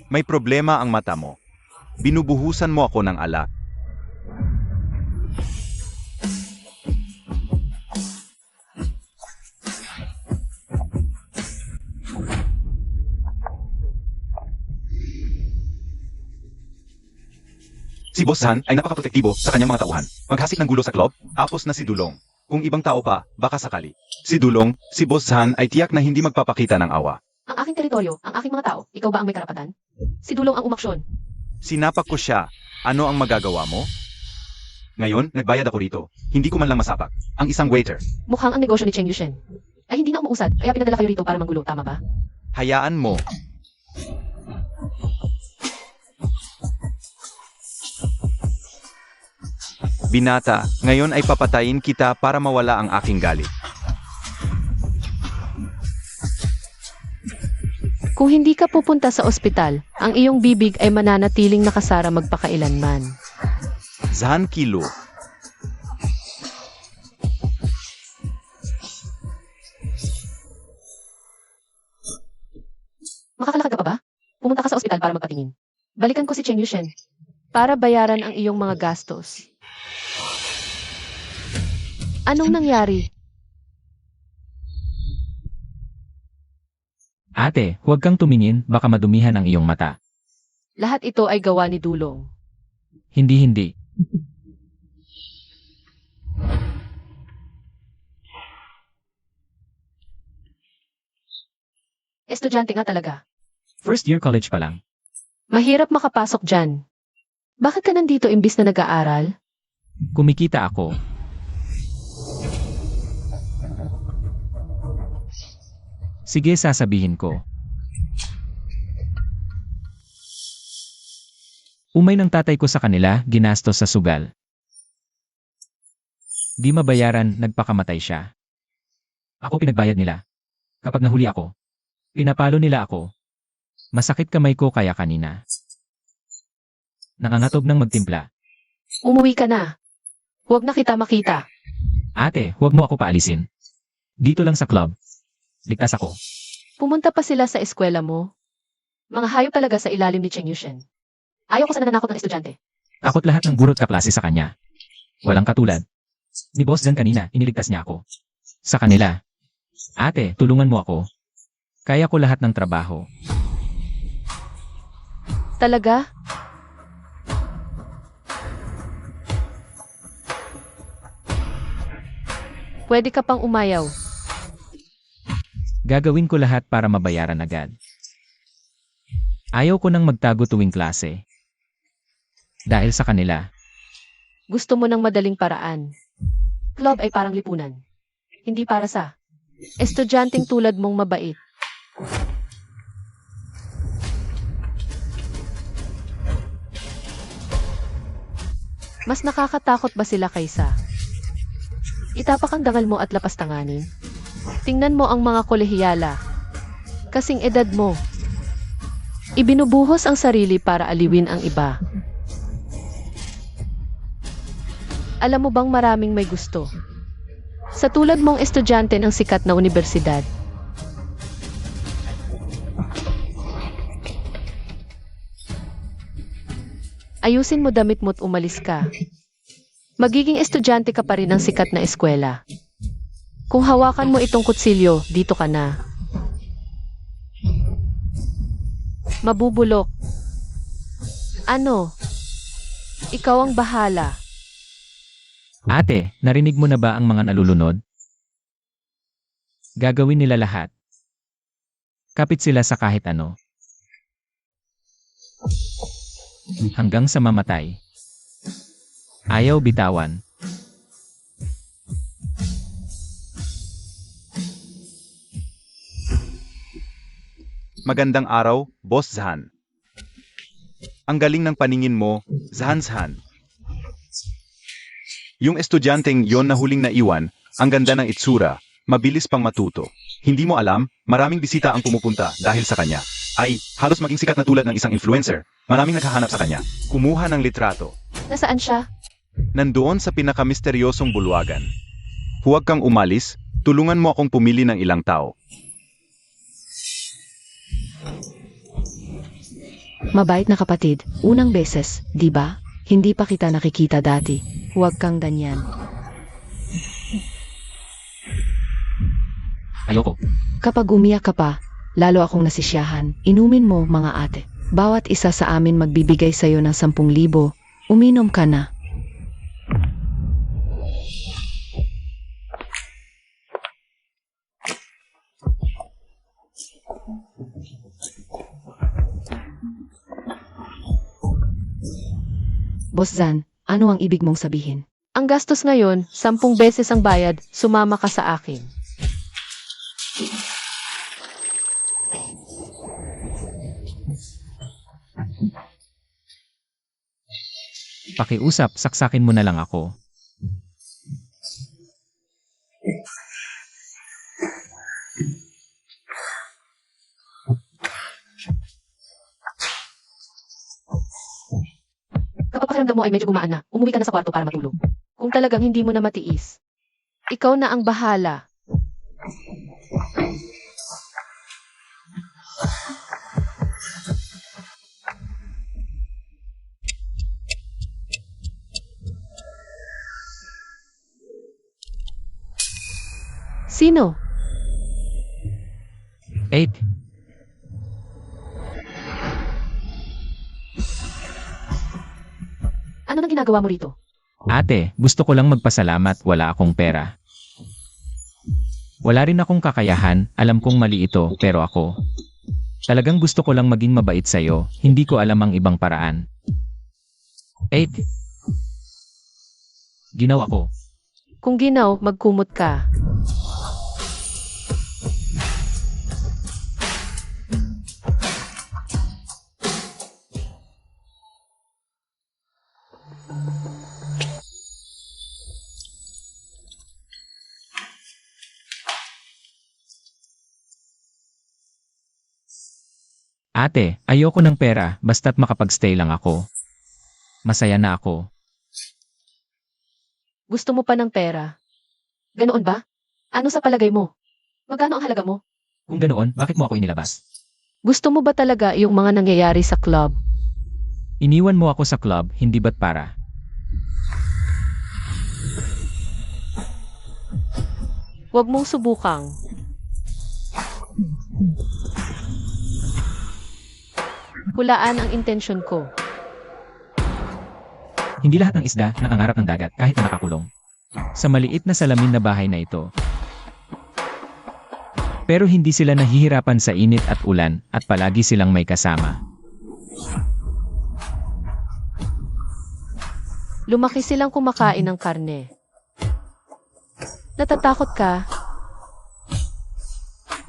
May problema ang mata mo. Binubuhusan mo ako ng alak. Si Boss Han ay napakaprotektibo sa kanyang mga tauhan. Maghasik ng gulo sa club, Tapos na si Dulong. Kung ibang tao pa, baka sakali. Si Dulong, si Boss Han ay tiyak na hindi magpapakita ng awa. Ang aking teritoryo, ang aking mga tao, ikaw ba ang may karapatan? Si Dulong ang umaksyon. Sinapak ko siya. Ano ang magagawa mo? ngayon nagbayad ako rito. Hindi ko man lang masapak. Ang isang waiter. Mukhang ang negosyo ni Cheng Yushen ay hindi na umuusad, kaya pinadala kayo rito para manggulo, tama ba? Hayaan mo. Binata, ngayon ay papatayin kita para mawala ang aking galit. Kung hindi ka pupunta sa ospital, ang iyong bibig ay mananatiling nakasara magpakailanman. Zhan Kilo. Makakalakad ka pa ba? Pumunta ka sa ospital para magpatingin. Balikan ko si Cheng Yushen para bayaran ang iyong mga gastos. Anong nangyari? Ate, huwag kang tumingin, baka madumihan ang iyong mata. Lahat ito ay gawa ni Dulong. Hindi. Estudyante nga talaga. First year college pa lang. Mahirap makapasok dyan. Bakit ka nandito imbis na nag-aaral? Kumikita ako. Sige, sasabihin ko. Umay ng tatay ko sa kanila, ginastos sa sugal. Di mabayaran, nagpakamatay siya. Ako pinagbayad nila. Kapag nahuli ako, pinapalo nila ako. Masakit kamay ko kaya kanina. Nangangatog ng magtimpla. Umuwi ka na. Huwag na kita makita. Ate, huwag mo ako paalisin. Dito lang sa club. Ligtas ako. Pumunta pa sila sa eskwela mo. Mga hayop talaga sa ilalim ni Cheng Yushen. Ayaw ko sa nananakot ng estudyante. Ako't lahat ng burot kaklase sa kanya. Walang katulad. Ni Boss Jan kanina, iniligtas niya ako. Sa kanila. Ate, tulungan mo ako. Kaya ko lahat ng trabaho. Talaga? Pwede ka pang umayaw. Gagawin ko lahat para mabayaran agad. Ayaw ko nang magtago tuwing klase. Dahil sa kanila. Gusto mo ng madaling paraan. Club ay parang lipunan. Hindi para sa estudyanteng tulad mong mabait. Mas nakakatakot ba sila kaysa itapak ang dangal mo at lapas tanganin? Tingnan mo ang mga kolehiyala. Kasing edad mo. Ibinubuhos ang sarili para aliwin ang iba. Alam mo bang maraming may gusto? Sa tulad mong estudyante ng sikat na universidad. Ayusin mo damit mo't umalis ka. Magiging estudyante ka pa rin ng sikat na eskwela. Kung hawakan mo itong kutsilyo, dito ka na. Mabubulok. Ano? Ikaw ang bahala. Ate, narinig mo na ba ang mga nalulunod? Gagawin nila lahat. Kapit sila sa kahit ano. Hanggang sa mamatay. Ayaw bitawan. Magandang araw, Boss Zhan. Ang galing ng paningin mo, Zhan. Yung estudyanteng yon na huling naiwan, ang ganda ng itsura, mabilis pang matuto. Hindi mo alam, maraming bisita ang pumupunta dahil sa kanya. Ay, halos maging sikat na tulad ng isang influencer. Maraming naghahanap sa kanya. Kumuha ng litrato. Nasaan siya? Nandoon sa pinakamisteryosong bulwagan. Huwag kang umalis, tulungan mo akong pumili ng ilang tao. Mabait na kapatid, unang beses, di ba? Hindi pa kita nakikita dati. Huwag kang ganyan. Ayoko. Kapag umiyak ka pa, lalo akong nasisiyahan. Inumin mo, mga ate. Bawat isa sa amin magbibigay sa'yo ng 10,000. Uminom ka na. Boss Zan, ano ang ibig mong sabihin? Ang gastos ngayon, 10 beses ang bayad, sumama ka sa akin. Pakiusap, saksakin mo na lang ako. Kapag pakiramdam mo ay medyo gumaan na, umuwi ka na sa kwarto para matulog. Kung talagang hindi mo na matiis, ikaw na ang bahala. Sino? 8. Ano nang ginagawa mo rito? Ate, gusto ko lang magpasalamat, wala akong pera. Wala rin akong kakayahan, alam kong mali ito, pero ako. Talagang gusto ko lang maging mabait sa'yo, hindi ko alam ang ibang paraan. 8. Ginaw ako. Kung ginaw, magkumot ka. Ate, ayoko ng pera, basta't makapagstay lang ako. Masaya na ako. Gusto mo pa ng pera? Ganoon ba? Ano sa palagay mo? Magkano ang halaga mo? Kung ganoon, bakit mo ako inilabas? Gusto mo ba talaga yung mga nangyayari sa club? Iniwan mo ako sa club, hindi ba't para? Huwag mong subukang. Hulaan ang intensyon ko. Hindi lahat ng isda nangangarap ng dagat kahit na nakakulong. Sa maliit na salamin na bahay na ito. Pero hindi sila nahihirapan sa init at ulan at palagi silang may kasama. Lumaki silang kumakain ng karne. Natatakot ka?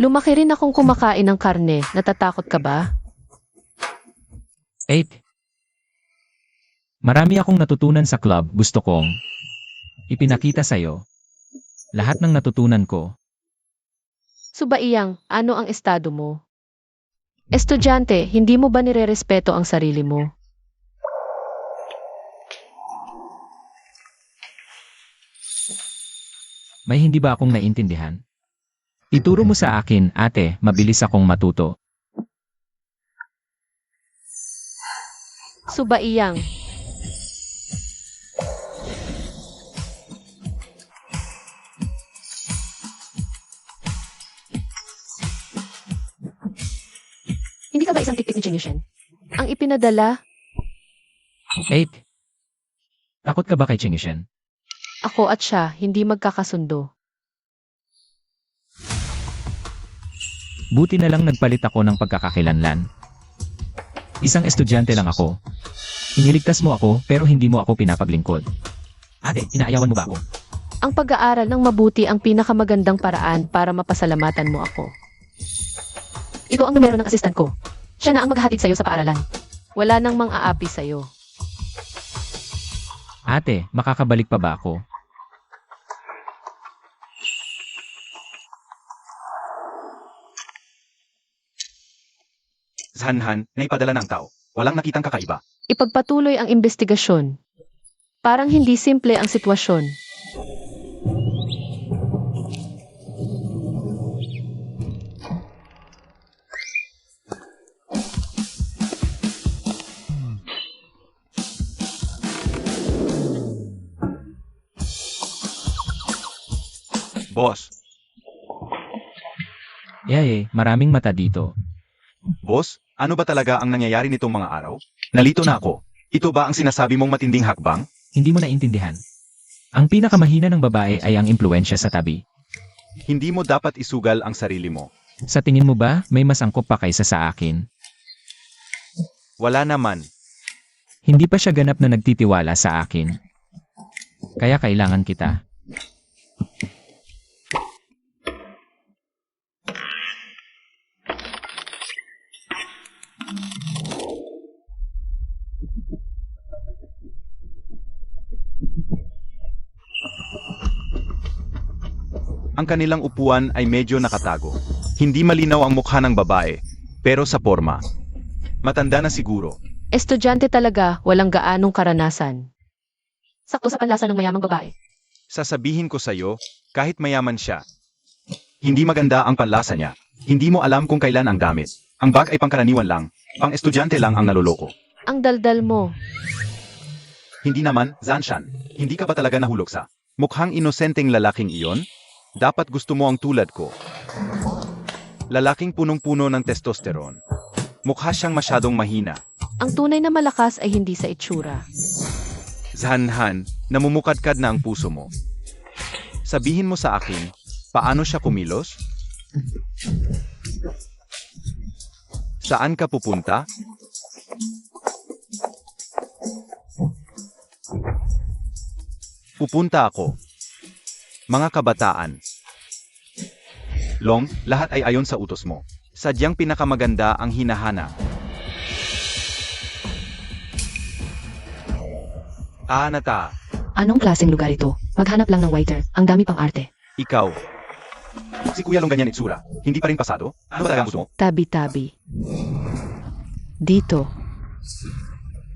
Lumaki rin akong kumakain ng karne. Natatakot ka ba? 8. Marami akong natutunan sa club, gusto kong ipinakita sa'yo. Lahat ng natutunan ko. Subaiyang, ano ang estado mo? Estudyante, hindi mo ba nirerespeto ang sarili mo? May hindi ba akong naintindihan? Ituro mo sa akin, ate, mabilis akong matuto. Subaiyang. Hindi ka ba isang tiktik ni Chingyushen? Ang ipinadala, 8. Takot ka ba kay Chingishen? ako at siya, hindi magkakasundo. Buti na lang nagpalit ako ng pagkakakilanlan. Isang estudyante lang ako. Iniligtas mo ako pero hindi mo ako pinapaglingkod. Ate, inaayawan mo ba ako? Ang pag-aaral ng mabuti ang pinakamagandang paraan para mapasalamatan mo ako. Ito ang numero ng assistant ko. Siya na ang maghahatid sa'yo sa paaralan. Wala nang mang-aapi sa'yo. Ate, makakabalik pa ba ako? Zanhan, naipadala ng tao. Walang nakitang kakaiba. Ipagpatuloy ang investigasyon. Parang hindi simple ang sitwasyon. Boss, Maraming mata dito. boss, ano ba talaga ang nangyayari nitong mga araw? Nalito na ako. Ito ba ang sinasabi mong matinding hakbang? Hindi mo naintindihan. Ang pinakamahina ng babae ay ang impluensya sa tabi. Hindi mo dapat isugal ang sarili mo. Sa tingin mo ba, may mas angkop pa kaysa sa akin? Wala naman. Hindi pa siya ganap na nagtitiwala sa akin. Kaya kailangan kita. Ang kanilang upuan ay medyo nakatago. Hindi malinaw ang mukha ng babae, pero sa forma. Matanda na siguro. Estudyante talaga, walang gaanong karanasan. Sakto sa panlasa ng mayamang babae. Sasabihin ko sa'yo, kahit mayaman siya, hindi maganda ang panlasa niya. Hindi mo alam kung kailan ang gamit. Ang bag ay pangkaraniwan lang, pang-estudyante lang ang naloloko. Ang daldal mo. Hindi naman, Zanshan, hindi ka ba talaga nahulog sa mukhang inosenteng lalaking iyon? Dapat gusto mo ang tulad ko. Lalaking punong-puno ng testosterone. Mukha siyang masyadong mahina. Ang tunay na malakas ay hindi sa itsura. Zanhan, namumukadkad na ang puso mo. Sabihin mo sa akin, paano siya kumilos? Saan ka pupunta? Pupunta ako. Mga kabataan. Long, lahat ay ayon sa utos mo. Sadyang pinakamaganda ang hinahanap. Nata, Anong klaseng lugar ito? Maghanap lang ng waiter. Ang dami pang arte. ikaw. Si Kuya Long ganyan itsura. Hindi pa rin pasado? Ano ba talaga ang gusto mo? Tabi-tabi. Dito.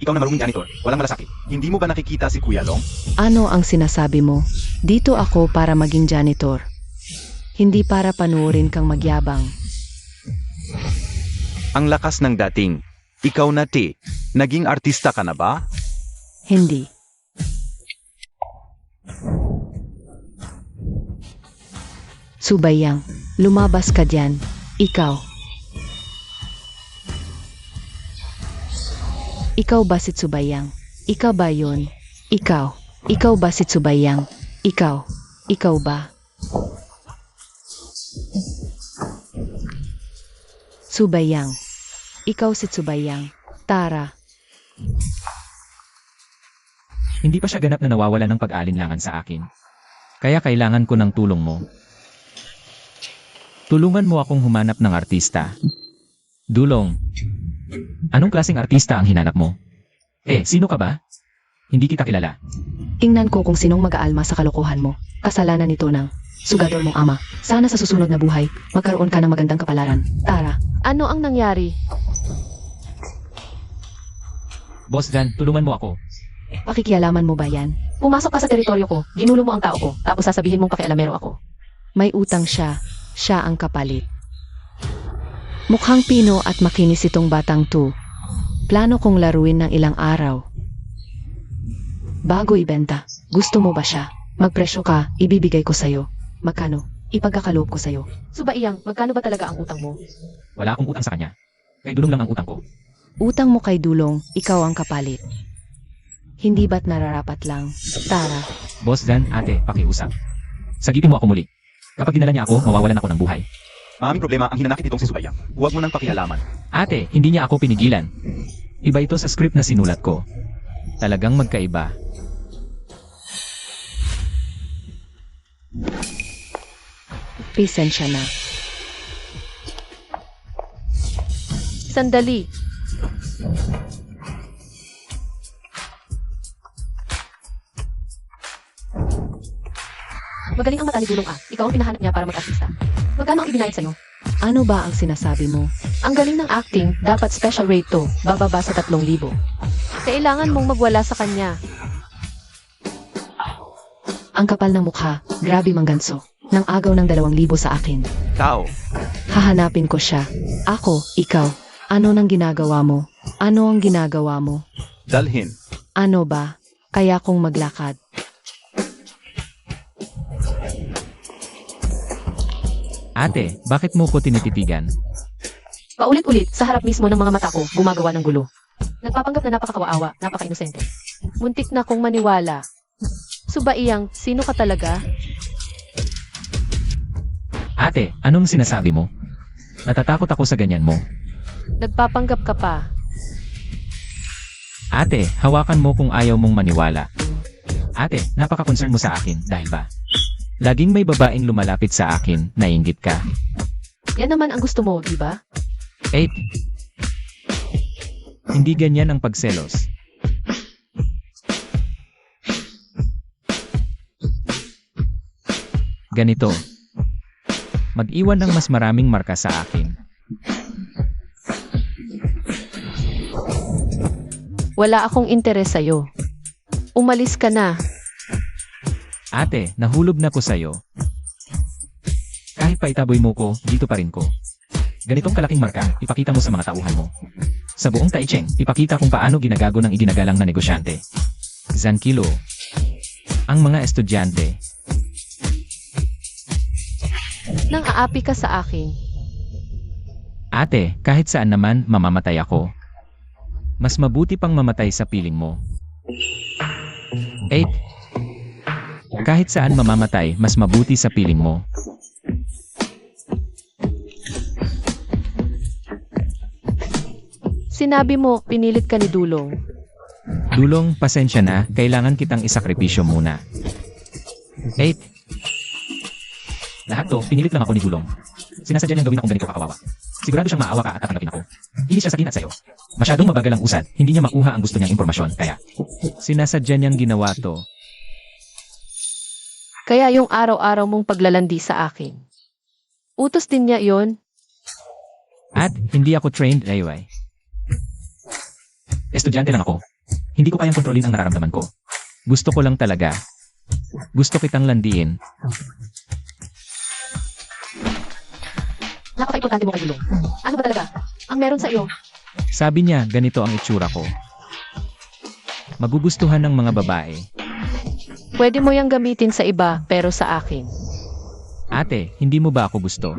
Ikaw na marunong janitor. Walang malasakit. Hindi mo ba nakikita si Kuya Long? Ano ang sinasabi mo? Dito ako para maging janitor. Hindi para panuorin kang magyabang. Ang lakas ng dating. Ikaw na, T. Naging artista ka na ba? Hindi. Subayang, lumabas ka diyan. Ikaw. Ikaw ba si Subayang? Ikaw ba yun? Ikaw. Ikaw ba si Subayang? Ikaw. Ikaw ba? Subayang. Ikaw si Subayang. Tara. Hindi pa siya ganap na nawawala ng pag-alinlangan sa akin. Kaya kailangan ko ng tulong mo. Tulungan mo akong humanap ng artista. Dulong. Anong klaseng artista ang hinanap mo? Sino ka ba? Hindi kita kilala. Tingnan ko kung sinong mag-aalma sa kalokohan mo. Kasalanan nito ng sugador mong ama. Sana sa susunod na buhay, magkaroon ka ng magandang kapalaran. Tara. Ano ang nangyari? Boss Dan, tulungan mo ako. Pakikialaman mo ba yan? Pumasok ka sa teritoryo ko, ginulo mo ang tao ko, tapos sasabihin mong pakialamero ako. May utang siya. Siya ang kapalit. Mukhang pino at makinis itong batang to. Plano kong laruin ng ilang araw. Bago ibenta, gusto mo ba siya? Magpresyo ka, ibibigay ko sa'yo. Magkano? Ipagkakaloob ko sa'yo. Subaiyang, magkano ba talaga ang utang mo? Wala akong utang sa kanya. Kay Dulong lang ang utang ko. Utang mo kay Dulong, ikaw ang kapalit. Hindi ba't nararapat lang? Tara. Boss Dan, ate, pakiusap. Sagipin mo ako muli. Kapag dinala niya ako, mawawalan ako ng buhay. Maraming problema ang hinanakit nitong si Subayang. Huwag mo nang pakialaman. Ate, hindi niya ako pinigilan. Iba ito sa script na sinulat ko. Talagang magkaiba. Pasensya na. Sandali. Magaling ang mata ni Dulong Ikaw ang pinahanap niya para mag-artista. Magkano ang ibinayad sa'yo? Ano ba ang sinasabi mo? Ang galing ng acting, dapat special rate to. Bababa sa 3,000. Kailangan mong magwala sa kanya. Ang kapal ng mukha, grabe mang ganso. Nang agaw ng 2,000 sa akin. Tao, Hahanapin ko siya. Ako, ikaw. Ano nang ginagawa mo? Ano ang ginagawa mo? dalhin. Ano ba? Kaya kong maglakad. Ate, bakit mo ko tinititigan? Paulit-ulit, sa harap mismo ng mga mata ko, gumagawa ng gulo. Nagpapanggap na napakakawaawa, napaka-inosente. Muntik na akong maniwala. Subaiyang, sino ka talaga? Ate, anong sinasabi mo? Natatakot ako sa ganyan mo. Nagpapanggap ka pa. Ate, hawakan mo kung ayaw mong maniwala. Ate, napaka-concern mo sa akin, dahil ba? Laging may babaeng lumalapit sa akin, naiinggit ka. Yan naman ang gusto mo, di ba? 8. Hindi ganyan ang pagselos. Ganito. Mag-iwan ng mas maraming marka sa akin. Wala akong interes sa'yo. Umalis ka na. Ate, nahulog na ko sa'yo. Kahit pa itaboy mo ko, dito pa rin ko. Ganitong kalaking marka, ipakita mo sa mga tauhan mo. Sa buong Taicheng, ipakita kung paano ginagago ng iginagalang na negosyante. Zankilo. Ang mga estudyante. Nang aapi ka sa akin. Ate, kahit saan naman, mamamatay ako. Mas mabuti pang mamatay sa piling mo. 8. Kahit saan mamamatay, mas mabuti sa piling mo. Sinabi mo, pinilit ka ni Dulong. Dulong, pasensya na, kailangan kitang isakripisyo muna. 8. Lahat to, pinilit lang ako ni Dulong. Sinasadya niyang gawin akong ganito kakawawa. Sigurado siyang maawa ka at tatanggapin ako. Hindi siya sakin at sayo. Masyadong mabagal ang usad, hindi niya makuha ang gusto niyang impormasyon, kaya sinasadya niyang ginawa to. Kaya yung araw-araw mong paglalandi sa akin. Utos din niya yon. At hindi ako trained, Rayway. Estudyante lang ako. Hindi ko kayang kontrolin ang nararamdaman ko. Gusto ko lang talaga. Gusto kitang landiin. Napaka-importante mo kay Dulong. Ano ba talaga? Ang meron sa iyo. Sabi niya, ganito ang itsura ko. Magugustuhan ng mga babae. Pwede mo yang gamitin sa iba, pero sa akin. Ate, hindi mo ba ako gusto?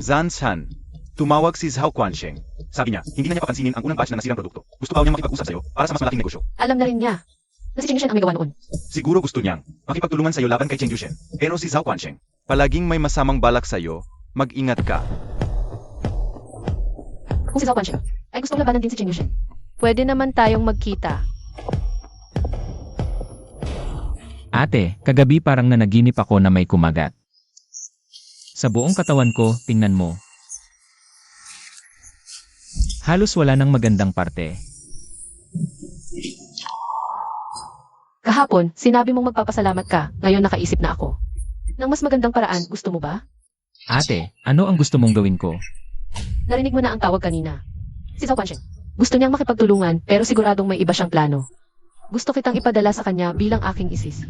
Zan-san, tumawag si Zhao Quansheng. Sabi niya, hindi na niya papansinin ang unang batch na nasirang produkto. Gusto pa niyang makipag-usap sa'yo para sa mas malaking negosyo. Alam na rin niya. Na si Cheng Yushen ang may gawa noon. Siguro gusto niyang makipagtulungan sa'yo laban kay Cheng Yushen. Pero si Zhao Quansheng, palaging may masamang balak sa'yo, mag-ingat ka. Kung si Zhao Quansheng ay gustong labanan din si Cheng Yushen, pwede naman tayong magkita. Ate, kagabi parang nanaginip ako na may kumagat. Sa buong katawan ko, tingnan mo. Halos wala nang magandang parte. Kahapon, sinabi mong magpapasalamat ka, ngayon nakaisip na ako. Nang mas magandang paraan, gusto mo ba? Ate, ano ang gusto mong gawin ko? Narinig mo na ang tawag kanina. Si Zhao Quansheng, gusto niyang makipagtulungan pero siguradong may iba siyang plano. Gusto kitang ipadala sa kanya bilang aking isis.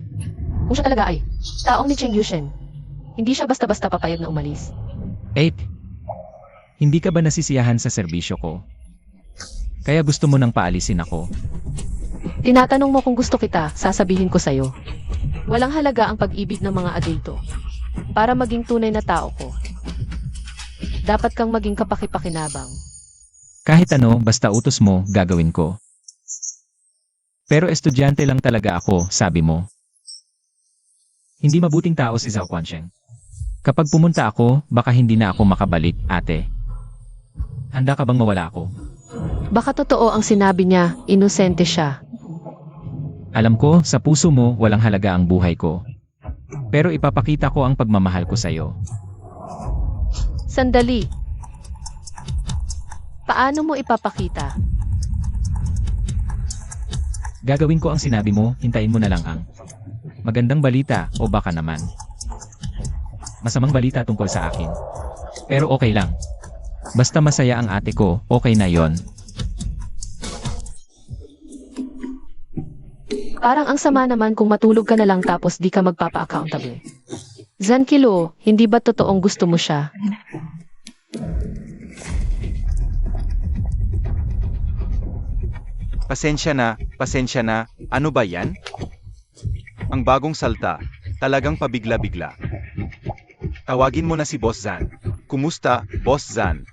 Kung siya talaga ay taong ni Cheng Yushen, hindi siya basta-basta papayag na umalis. 8. Hindi ka ba nasisiyahan sa serbisyo ko? Kaya gusto mo nang paalisin ako? Tinatanong mo kung gusto kita, sasabihin ko sa'yo. Walang halaga ang pag-ibig ng mga adulto. Para maging tunay na tao ko, dapat kang maging kapaki-pakinabang. Kahit ano, basta utos mo, gagawin ko. Pero estudyante lang talaga ako, sabi mo. Hindi mabuting tao si Zhao Quansheng. Kapag pumunta ako, baka hindi na ako makabalik, ate. Handa ka bang mawala ako? Baka totoo ang sinabi niya, inosente siya. Alam ko, sa puso mo, walang halaga ang buhay ko. Pero ipapakita ko ang pagmamahal ko sa'yo. Sandali. Paano mo ipapakita? Gagawin ko ang sinabi mo, hintayin mo na lang ang magandang balita o baka naman masamang balita tungkol sa akin. Pero okay lang. Basta masaya ang ate ko, okay na yon. Parang ang sama naman kung matulog ka na lang tapos di ka magpapa-accountable. Zankilo, hindi ba totoong gusto mo siya? Pasensya na, ano ba yan? Ang bagong salta, talagang pabigla-bigla. Tawagin mo na si Boss Zan. Kumusta, Boss Zan?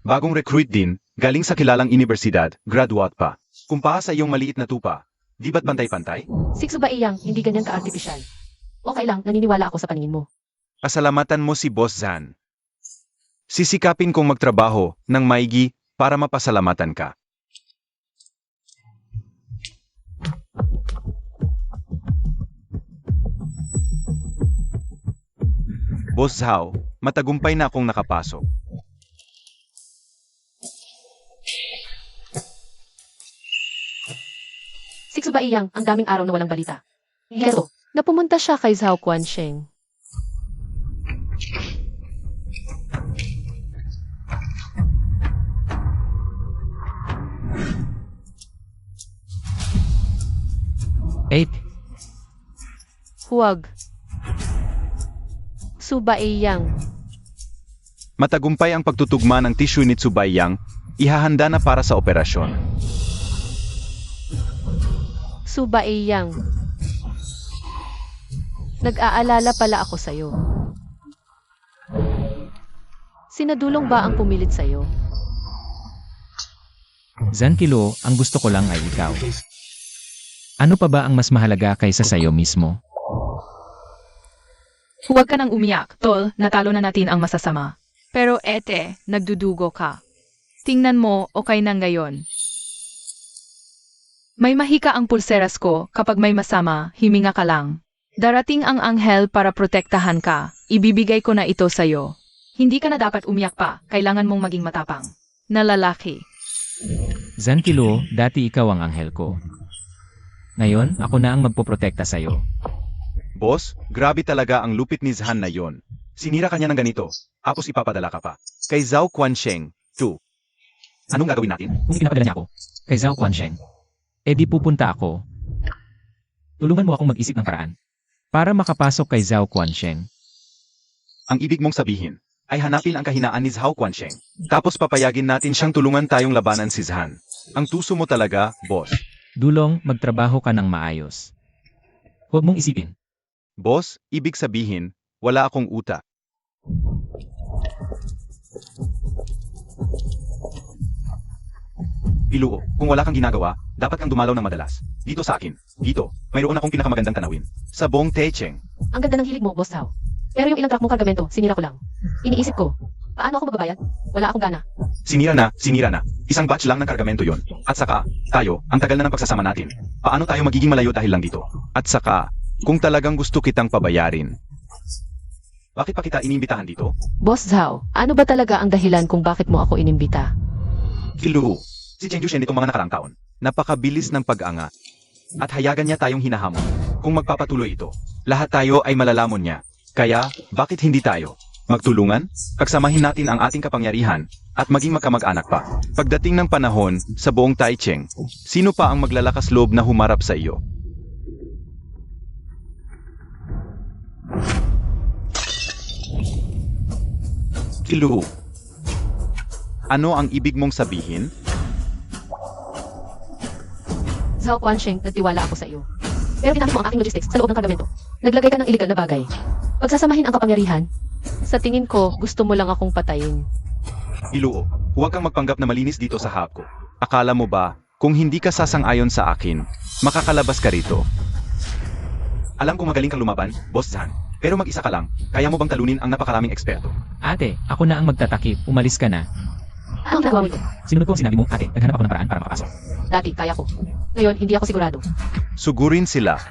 Bagong recruit din, galing sa kilalang universidad, graduate pa. Kumpara sa iyong maliit na tupa, di ba't pantay-pantay? Sikso ba iyang, hindi ganyan ka-artificial? Okay lang, naniniwala ako sa paningin mo. Pasalamatan mo si Boss Zan. Sisikapin kong magtrabaho ng maigi para mapasalamatan ka. Boss Zhao, matagumpay na akong nakapasok. Sikso ba iyang, ang daming araw na walang balita. Geto, na pumunta siya kay Zhao Guansheng. Eight. Huwag. Suba iyang. Matagumpay ang pagtutugma ng tissue ni Tsubayang, ihahanda na para sa operasyon. Suba iyang. Nag-aalala pala ako sa'yo. Sinadulong ba ang pumilit sa'yo? Zankilo, ang gusto ko lang ay ikaw. Ano pa ba ang mas mahalaga kaysa sa'yo mismo? Huwag ka nang umiyak, tol, natalo na natin ang masasama. Pero ete, nagdudugo ka. Tingnan mo, okay na ngayon. May mahika ang pulseras ko, kapag may masama, himinga ka lang. Darating ang anghel para protektahan ka, ibibigay ko na ito sa'yo. Hindi ka na dapat umiyak pa, kailangan mong maging matapang. Na lalaki. Zankilo, dati ikaw ang anghel ko. Ngayon, ako na ang magpoprotekta sa'yo. Boss, grabe talaga ang lupit ni Zhan na yon. Sinira kanya ng ganito, tapos ipapadala ka pa. Kay Zhao Guansheng, 2. Anong gagawin natin? Kung pinapadala niya ako, kay Zhao Guansheng, di pupunta ako. Tulungan mo akong mag-isip ng paraan para makapasok kay Zhao Guansheng. Ang ibig mong sabihin, ay hanapin ang kahinaan ni Zhao Guansheng. Tapos papayagin natin siyang tulungan tayong labanan si Zhan. Ang tuso mo talaga, boss. Dulong, magtrabaho ka ng maayos. Huwag mong isipin. Boss, ibig sabihin, wala akong utak. Iluo, kung wala kang ginagawa, dapat kang dumalaw ng madalas. Dito sa akin. Dito, mayroon akong pinakamagandang tanawin. Sa Bong Techeng. Ang ganda ng hilig mo, Boss Zhao. Pero yung ilang truck mong kargamento, sinira ko lang. Iniisip ko, paano ako magbabayad? Wala akong gana. Sinira na. Isang batch lang ng kargamento yon. At saka, tayo, ang tagal na ng pagsasama natin. Paano tayo magiging malayo dahil lang dito? At saka, kung talagang gusto kitang pabayarin, bakit pa kita inimbitahan dito? Boss Zhao, ano ba talaga ang dahilan kung bakit mo ako inimbita? Kiluho, si Cheng Yushen nitong mga nakarang taon, napakabilis ng pag-angat. At hayagan niya tayong hinahamon. Kung magpapatuloy ito, lahat tayo ay malalamon niya. Kaya, bakit hindi tayo magtulungan? Pagsamahin natin ang ating kapangyarihan at maging magkamag-anak pa. Pagdating ng panahon sa buong Taicheng, sino pa ang maglalakas loob na humarap sa iyo? Kiluho, ano ang ibig mong sabihin? Zhao Guansheng, nagtiwala ako sa iyo. Pero ginamit mo ang aking logistics sa loob ng kargamento. Naglagay ka ng illegal na bagay. Pagsasamahin ang kapangyarihan, sa tingin ko, gusto mo lang akong patayin. Iluo, huwag kang magpanggap na malinis dito sa hap ko. Akala mo ba, kung hindi ka sasang-ayon sa akin, makakalabas ka rito? Alam kong magaling kang lumaban, Boss Zhan. Pero mag-isa ka lang, kaya mo bang talunin ang napakaraming eksperto? Ate, ako na ang magtatakip, umalis ka na. Anong nagawa mo ito? Sinunod ko ang sinabi mo, ate, naghanap ako ng paraan para makapasok. Dati, kaya ko. Ngayon, hindi ako sigurado. Sugurin sila.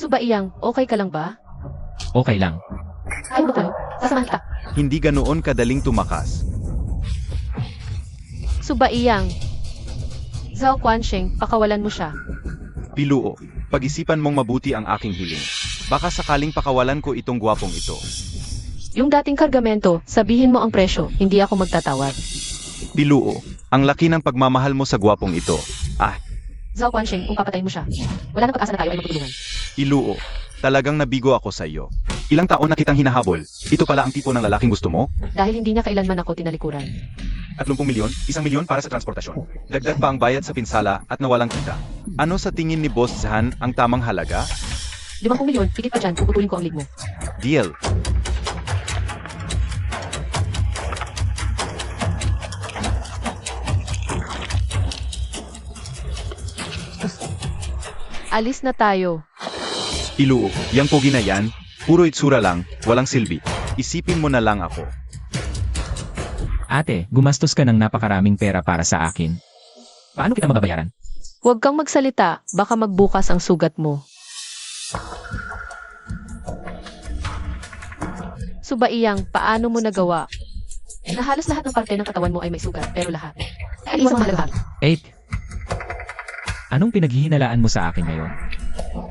Subaiyang, okay ka lang ba? Okay lang. Ayaw mo tulo? Sasamahan kita. Hindi ganoon kadaling tumakas. Subaiyang. Zhao Guanxing, pakawalan mo siya. Piluo, pag-isipan mong mabuti ang aking hiling. Baka sakaling pakawalan ko itong gwapong ito. Yung dating kargamento, sabihin mo ang presyo, hindi ako magtatawad. Piluo, ang laki ng pagmamahal mo sa gwapong ito. Ah, Zhao Guanxing, kung papatayin mo siya, wala nang pag-asa na tayo ay magtutulungan. Iluo, talagang nabigo ako sa iyo. Ilang taon na kitang hinahabol. Ito pala ang tipo ng lalaking gusto mo? Dahil hindi niya kailanman ako tinalikuran. 30 milyon, 1 milyon para sa transportasyon. Dagdag pa ang bayad sa pinsala at nawalang kita. Ano sa tingin ni Boss Zhan ang tamang halaga? 50 milyon, higit pa dyan, puputulin ko ang lead mo. Deal. Alis na tayo. Iluo, yang pogi na yan, puro itsura lang, walang silbi. Isipin mo na lang ako. Ate, gumastos ka ng napakaraming pera para sa akin. Paano kita mababayaran? Huwag kang magsalita, baka magbukas ang sugat mo. Subaiyang, paano mo nagawa? Na halos lahat ng parte ng katawan mo ay may sugat, pero lahat. Ay, isang mahalaga. 8. Anong pinaghihinalaan mo sa akin ngayon?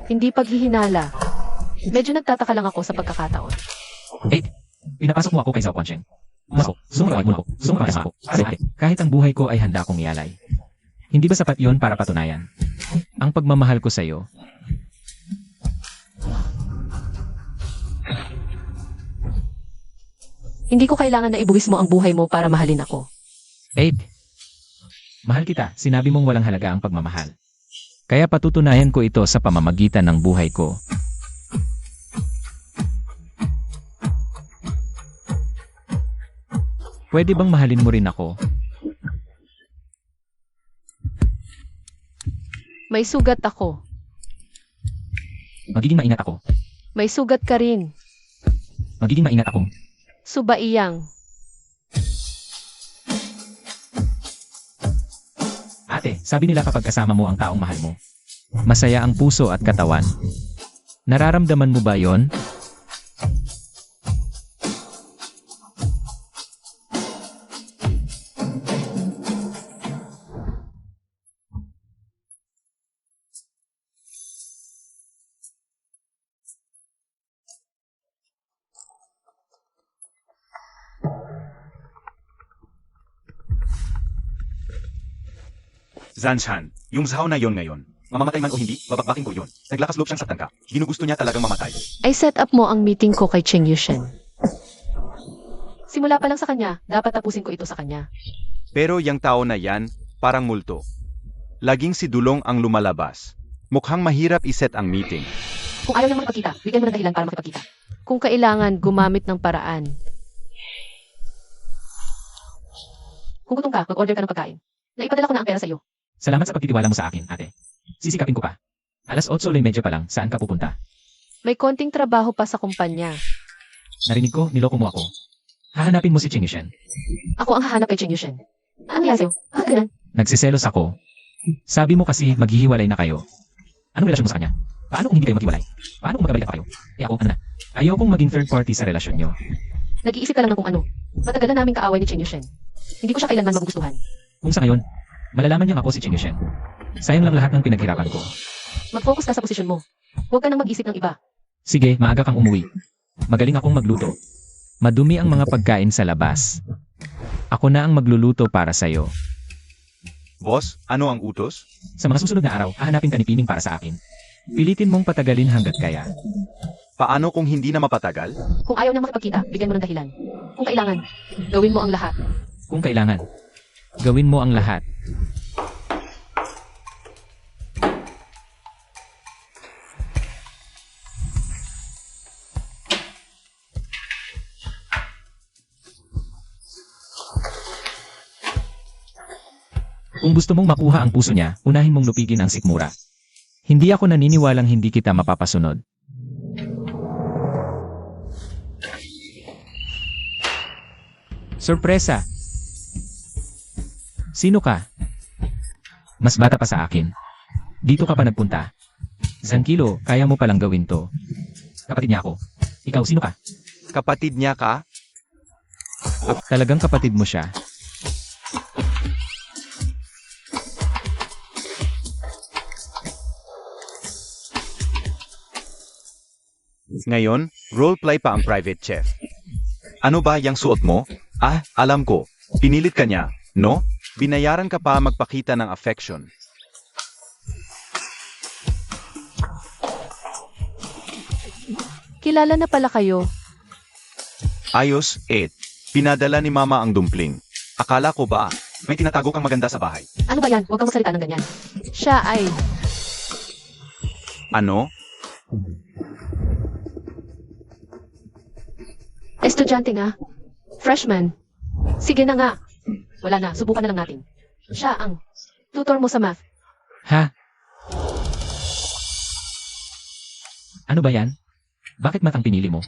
Hindi paghihinala. Medyo nagtataka lang ako sa pagkakataon. 8. Pinapasok mo ako kay Zhao Guanxing. Masok, sumulaway mo ako, sumulaway ako. Ate, kahit ang buhay ko ay handa kong ialay. Hindi ba sapat yon para patunayan? Ang pagmamahal ko sa iyo. Hindi ko kailangan na ibuwis mo ang buhay mo para mahalin ako. 8. Mahal kita, sinabi mong walang halaga ang pagmamahal. Kaya patutunayan ko ito sa pamamagitan ng buhay ko. Pwede bang mahalin mo rin ako? May sugat ako. Magiging maingat ako. May sugat ka rin. Magiging maingat ako. Subaiyang. Ate, sabi nila kapag kasama mo ang taong mahal mo, masaya ang puso at katawan. Nararamdaman mo ba yon? Zanshan, yung Zhao na yon ngayon. Mamamatay man o hindi, babakbakin ko yon. Naglakas loob siyang saktan ka. Ginugusto niya talagang mamatay. Ay set up mo ang meeting ko kay Cheng Yushen. Simula pa lang sa kanya, dapat tapusin ko ito sa kanya. Pero yung tao na yan, parang multo. Laging si Dulong ang lumalabas. Mukhang mahirap iset ang meeting. Kung ayaw niyang makipagkita, bigyan mo ng dahilan para makipagkita. Kung kailangan, gumamit ng paraan. Kung gutom ka, mag-order ka ng pagkain. Naipadala ko na ang pera sa iyo. Salamat sa pagtitiwala mo sa akin, ate. Sisikapin ko pa. Alas 8:30 pa lang, saan ka pupunta? May konting trabaho pa sa kumpanya. Narinig ko, niloko mo ako. Hahanapin mo si Cheng Yushen. Ako ang hahanap kay Cheng Yushen. Ano nangyari sa'yo? Bakit ganun? Nagsiselos ako. Sabi mo kasi maghihiwalay na kayo. Anong relasyon mo sa kanya? Paano kung hindi kayo maghiwalay? Paano kung magkabalikan pa kayo? Eh ako, ano na? Ayaw kong maging third party sa relasyon nyo. Nag-iisip ka lang ng kung ano. Matagal na naming kaaway ni Cheng Yushen. Hindi ko siya kailanman magugustuhan. Kung sa ngayon, malalaman niyang ako si Cheng Yushen. Sayang lang lahat ng pinaghirapan ko. Mag-focus ka sa posisyon mo. Huwag ka nang mag-isip ng iba. Sige, maaga kang umuwi. Magaling akong magluto. Madumi ang mga pagkain sa labas. Ako na ang magluluto para sa'yo. Boss, ano ang utos? Sa mga susunod na araw, hahanapin ka ni Pining para sa akin. Pilitin mong patagalin hanggat kaya. Paano kung hindi na mapatagal? Kung ayaw niyang makipagkita, bigyan mo ng dahilan. Kung kailangan, gawin mo ang lahat. Kung kailangan, gawin mo ang lahat. Kung gusto mong makuha ang puso niya, unahin mong lupigin ang sikmura. Hindi ako naniniwalang hindi kita mapapasunod. Sorpresa! Sino ka? Mas bata pa sa akin. Dito ka pa nagpunta. Zankilo, kaya mo palang gawin to. Kapatid niya ako. Ikaw, sino ka? Kapatid niya ka? Talagang kapatid mo siya. Ngayon, roleplay pa ang private chef. Ano ba yung suot mo? Ah, alam ko. Pinilit ka niya, no? Binayaran ka pa magpakita ng affection. Kilala na pala kayo. Ayos, 8. Pinadala ni Mama ang dumpling. Akala ko ba, may tinatago kang maganda sa bahay. Ano ba yan? Huwag kang magsalita ng ganyan. Siya ay... Ano? Estudyante nga. Freshman. Sige na nga. Wala na, subukan na lang natin. Siya ang tutor mo sa math. Ha? Ano ba yan? Bakit matang pinili mo?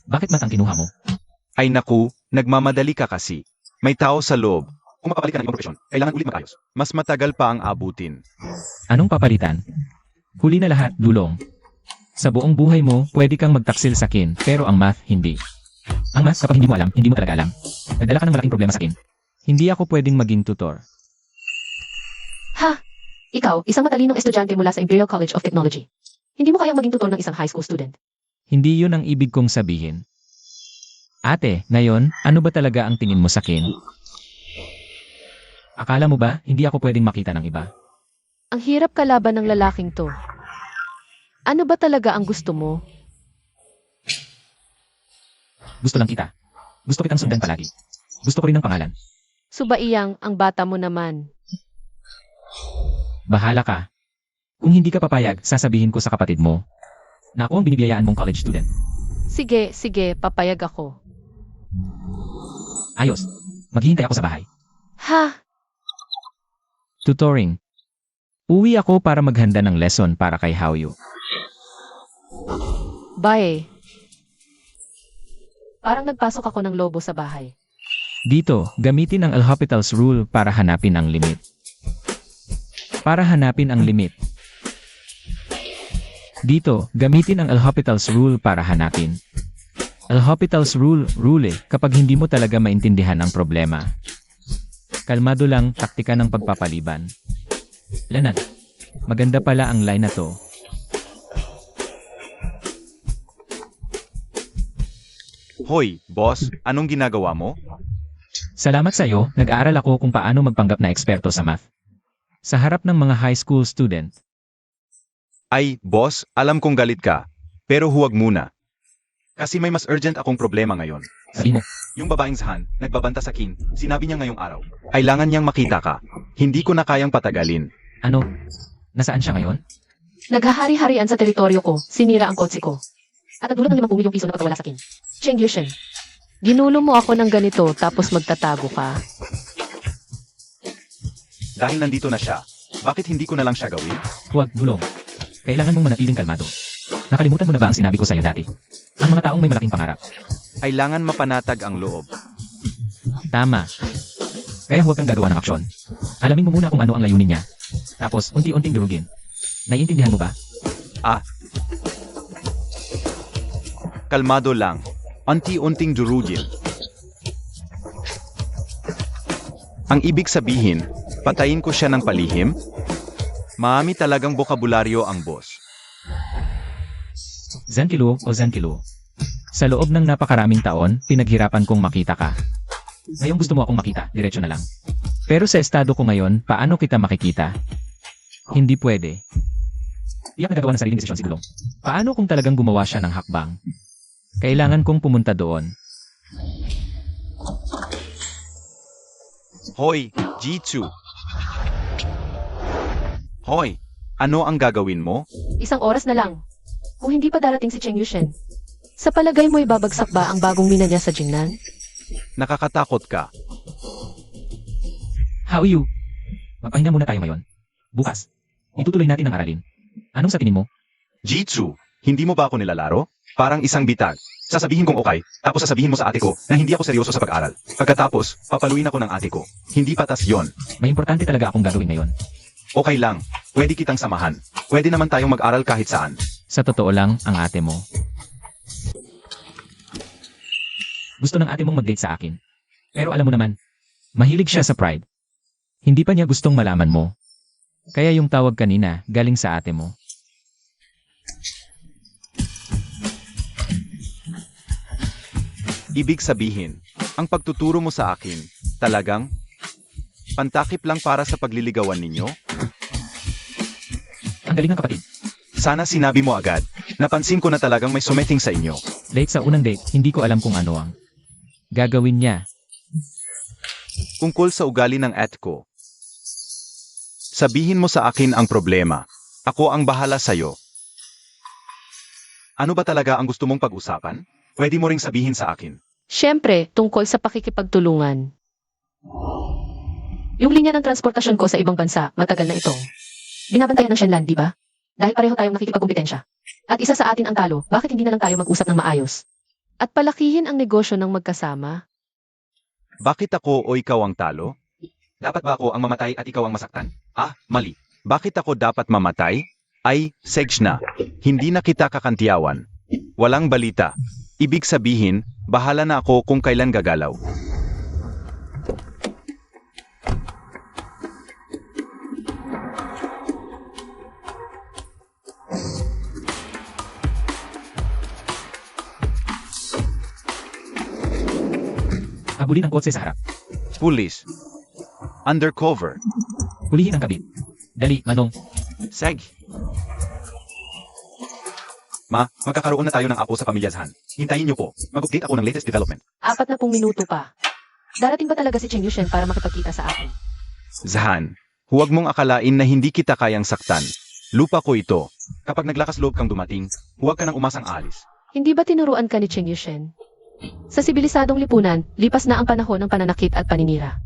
Bakit matang kinuha mo? Ay naku, nagmamadali ka kasi. May tao sa loob. Kung mapapalik ka ng ibang profesyon, kailangan ulit magayos. Mas matagal pa ang abutin. Anong papalitan? Huli na lahat, Dulong. Sa buong buhay mo, pwede kang magtaksil sa kin, pero ang math, hindi. Ang math, kapag hindi mo alam, hindi mo talaga alam. Nagdala ka ng malaking problema sa kin. Hindi ako pwedeng maging tutor. Ha? Ikaw, isang matalinong estudyante mula sa Imperial College of Technology. Hindi mo kayang maging tutor ng isang high school student. Hindi yun ang ibig kong sabihin. Ate, ngayon, ano ba talaga ang tingin mo sa kin? Akala mo ba, hindi ako pwedeng makita ng iba? Ang hirap kalaban ng lalaking to. Ano ba talaga ang gusto mo? Gusto lang kita. Gusto kitang sundan palagi. Gusto ko rin ng pangalan. Subaiyang, ang bata mo naman. Bahala ka. Kung hindi ka papayag, sasabihin ko sa kapatid mo na ako ang binibiyayaan mong college student. Sige, sige, papayag ako. Ayos. Maghihintay ako sa bahay. Ha? Tutoring. Uwi ako para maghanda ng lesson para kay Hauyu. Bye. Parang nagpasok ako ng lobo sa bahay. Dito, gamitin ang L'Hopital's rule para hanapin ang limit. Para hanapin ang limit. Dito, gamitin ang L'Hopital's rule para hanapin. L'Hopital's rule, kapag hindi mo talaga maintindihan ang problema. Kalmado lang, taktika ng pagpapaliban. Lanan, maganda pala ang line na to. Hoy, boss, anong ginagawa mo? Salamat sa iyo, nag-aaral ako kung paano magpanggap na eksperto sa math. Sa harap ng mga high school student. Ay, boss, alam kong galit ka. Pero huwag muna. Kasi may mas urgent akong problema ngayon. Sabi mo, Yung babaeng Zahan, nagbabanta sa kin, sinabi niya ngayong araw. Kailangan niyang makita ka. Hindi ko na kayang patagalin. ano? Nasaan siya ngayon? Naghahari-harian sa teritoryo ko, sinira ang kotse ko. At nagdulot ng 50 milyong piso na pagkawala sa akin. Cheng Yushen. Ginulo mo ako ng ganito tapos magtatago ka. Dahil nandito na siya, bakit hindi ko na lang siya gawin? Huwag, Dulong. Kailangan mong manatiling kalmado. Nakalimutan mo na ba ang sinabi ko sa iyo dati? Ang mga taong may malaking pangarap. Kailangan mapanatag ang loob. Tama. Kaya huwag kang gagawa ng aksyon. Alamin mo muna kung ano ang layunin niya. Tapos, unti-unting durugin. Naiintindihan mo ba? Kalmado lang. Unti-unting durugin. Ang ibig sabihin, patayin ko siya ng palihim? Maami talagang bokabularyo ang boss. Zankilo o Zankilo. Sa loob ng napakaraming taon, pinaghirapan kong makita ka. Ngayong gusto mo akong makita, diretso na lang. Pero sa estado ko ngayon, paano kita makikita? Hindi pwede. Iyak nagagawa ng sariling desisyon si Dulong. Paano kung talagang gumawa siya ng hakbang? Kailangan kong pumunta doon. Hoy, Jitsu! Hoy, ano ang gagawin mo? Isang oras na lang. Kung hindi pa darating si Cheng Yushen. Sa palagay mo ibabagsak ba ang bagong mina niya sa Jingnan? Nakakatakot ka. Hauyu! Magpahinga muna tayo ngayon. Bukas, itutuloy natin ang aralin. Anong sa tingin mo? Jitsu, hindi mo ba ako nilalaro? Parang isang bitag. Sasabihin kong okay, tapos sasabihin mo sa ate ko na hindi ako seryoso sa pag-aral. Pagkatapos, papaluin ako ng ate ko. Hindi patas yon. May importante talaga akong gagawin ngayon. Okay lang, Pwede kitang samahan. Pwede naman tayong mag-aral kahit saan. Sa totoo lang, ang ate mo. Gusto ng ate mong mag-date sa akin. Pero alam mo naman, mahilig siya sa pride. Hindi pa niya gustong malaman mo. Kaya yung tawag kanina, galing sa ate mo. Ibig sabihin, ang pagtuturo mo sa akin, talagang pantakip lang para sa pagliligawan ninyo? Ang galing ng kapatid. Sana sinabi mo agad. Napansin ko na talagang may sumeting sa inyo. Late sa unang date, hindi ko alam kung ano ang gagawin niya. Tungkol sa ugali ng ko. Sabihin mo sa akin ang problema. Ako ang bahala sa'yo. Ano ba talaga ang gusto mong pag-usapan? Pwede mo ring sabihin sa akin. Siyempre, tungkol sa pakikipagtulungan. Yung linya ng transportasyon ko sa ibang bansa, matagal na ito. Binabantayan ng Shenlan, di ba? Dahil pareho tayong nakikipagkumpetensya. At isa sa atin ang talo, bakit hindi na lang tayo mag-usap ng maayos? At palakihin ang negosyo ng magkasama? Bakit ako o ikaw ang talo? Dapat ba ako ang mamatay at ikaw ang masaktan? Ah, mali. Bakit ako dapat mamatay? Ay, segs na. Hindi na kita kakantiyawan. Walang balita. Ibig sabihin, bahala na ako kung kailan gagalaw. Habulin ang kotse sa harap. Police. Undercover. Hulihin ang kabit. Dali, Manong. Seg. Ma, magkakaroon na tayo ng apo sa pamilya Zhan. Hintayin niyo po. Mag-update ako ng latest development. 40 minuto pa. Darating ba talaga si Cheng Yushen para makipagkita sa akin? Zhan, huwag mong akalain na hindi kita kayang saktan. Lupa ko ito. Kapag naglakas loob kang dumating, huwag ka nang umasang alis. Hindi ba tinuruan ka ni Cheng Yushen? Sa sibilisadong lipunan, lipas na ang panahon ng pananakit at paninira.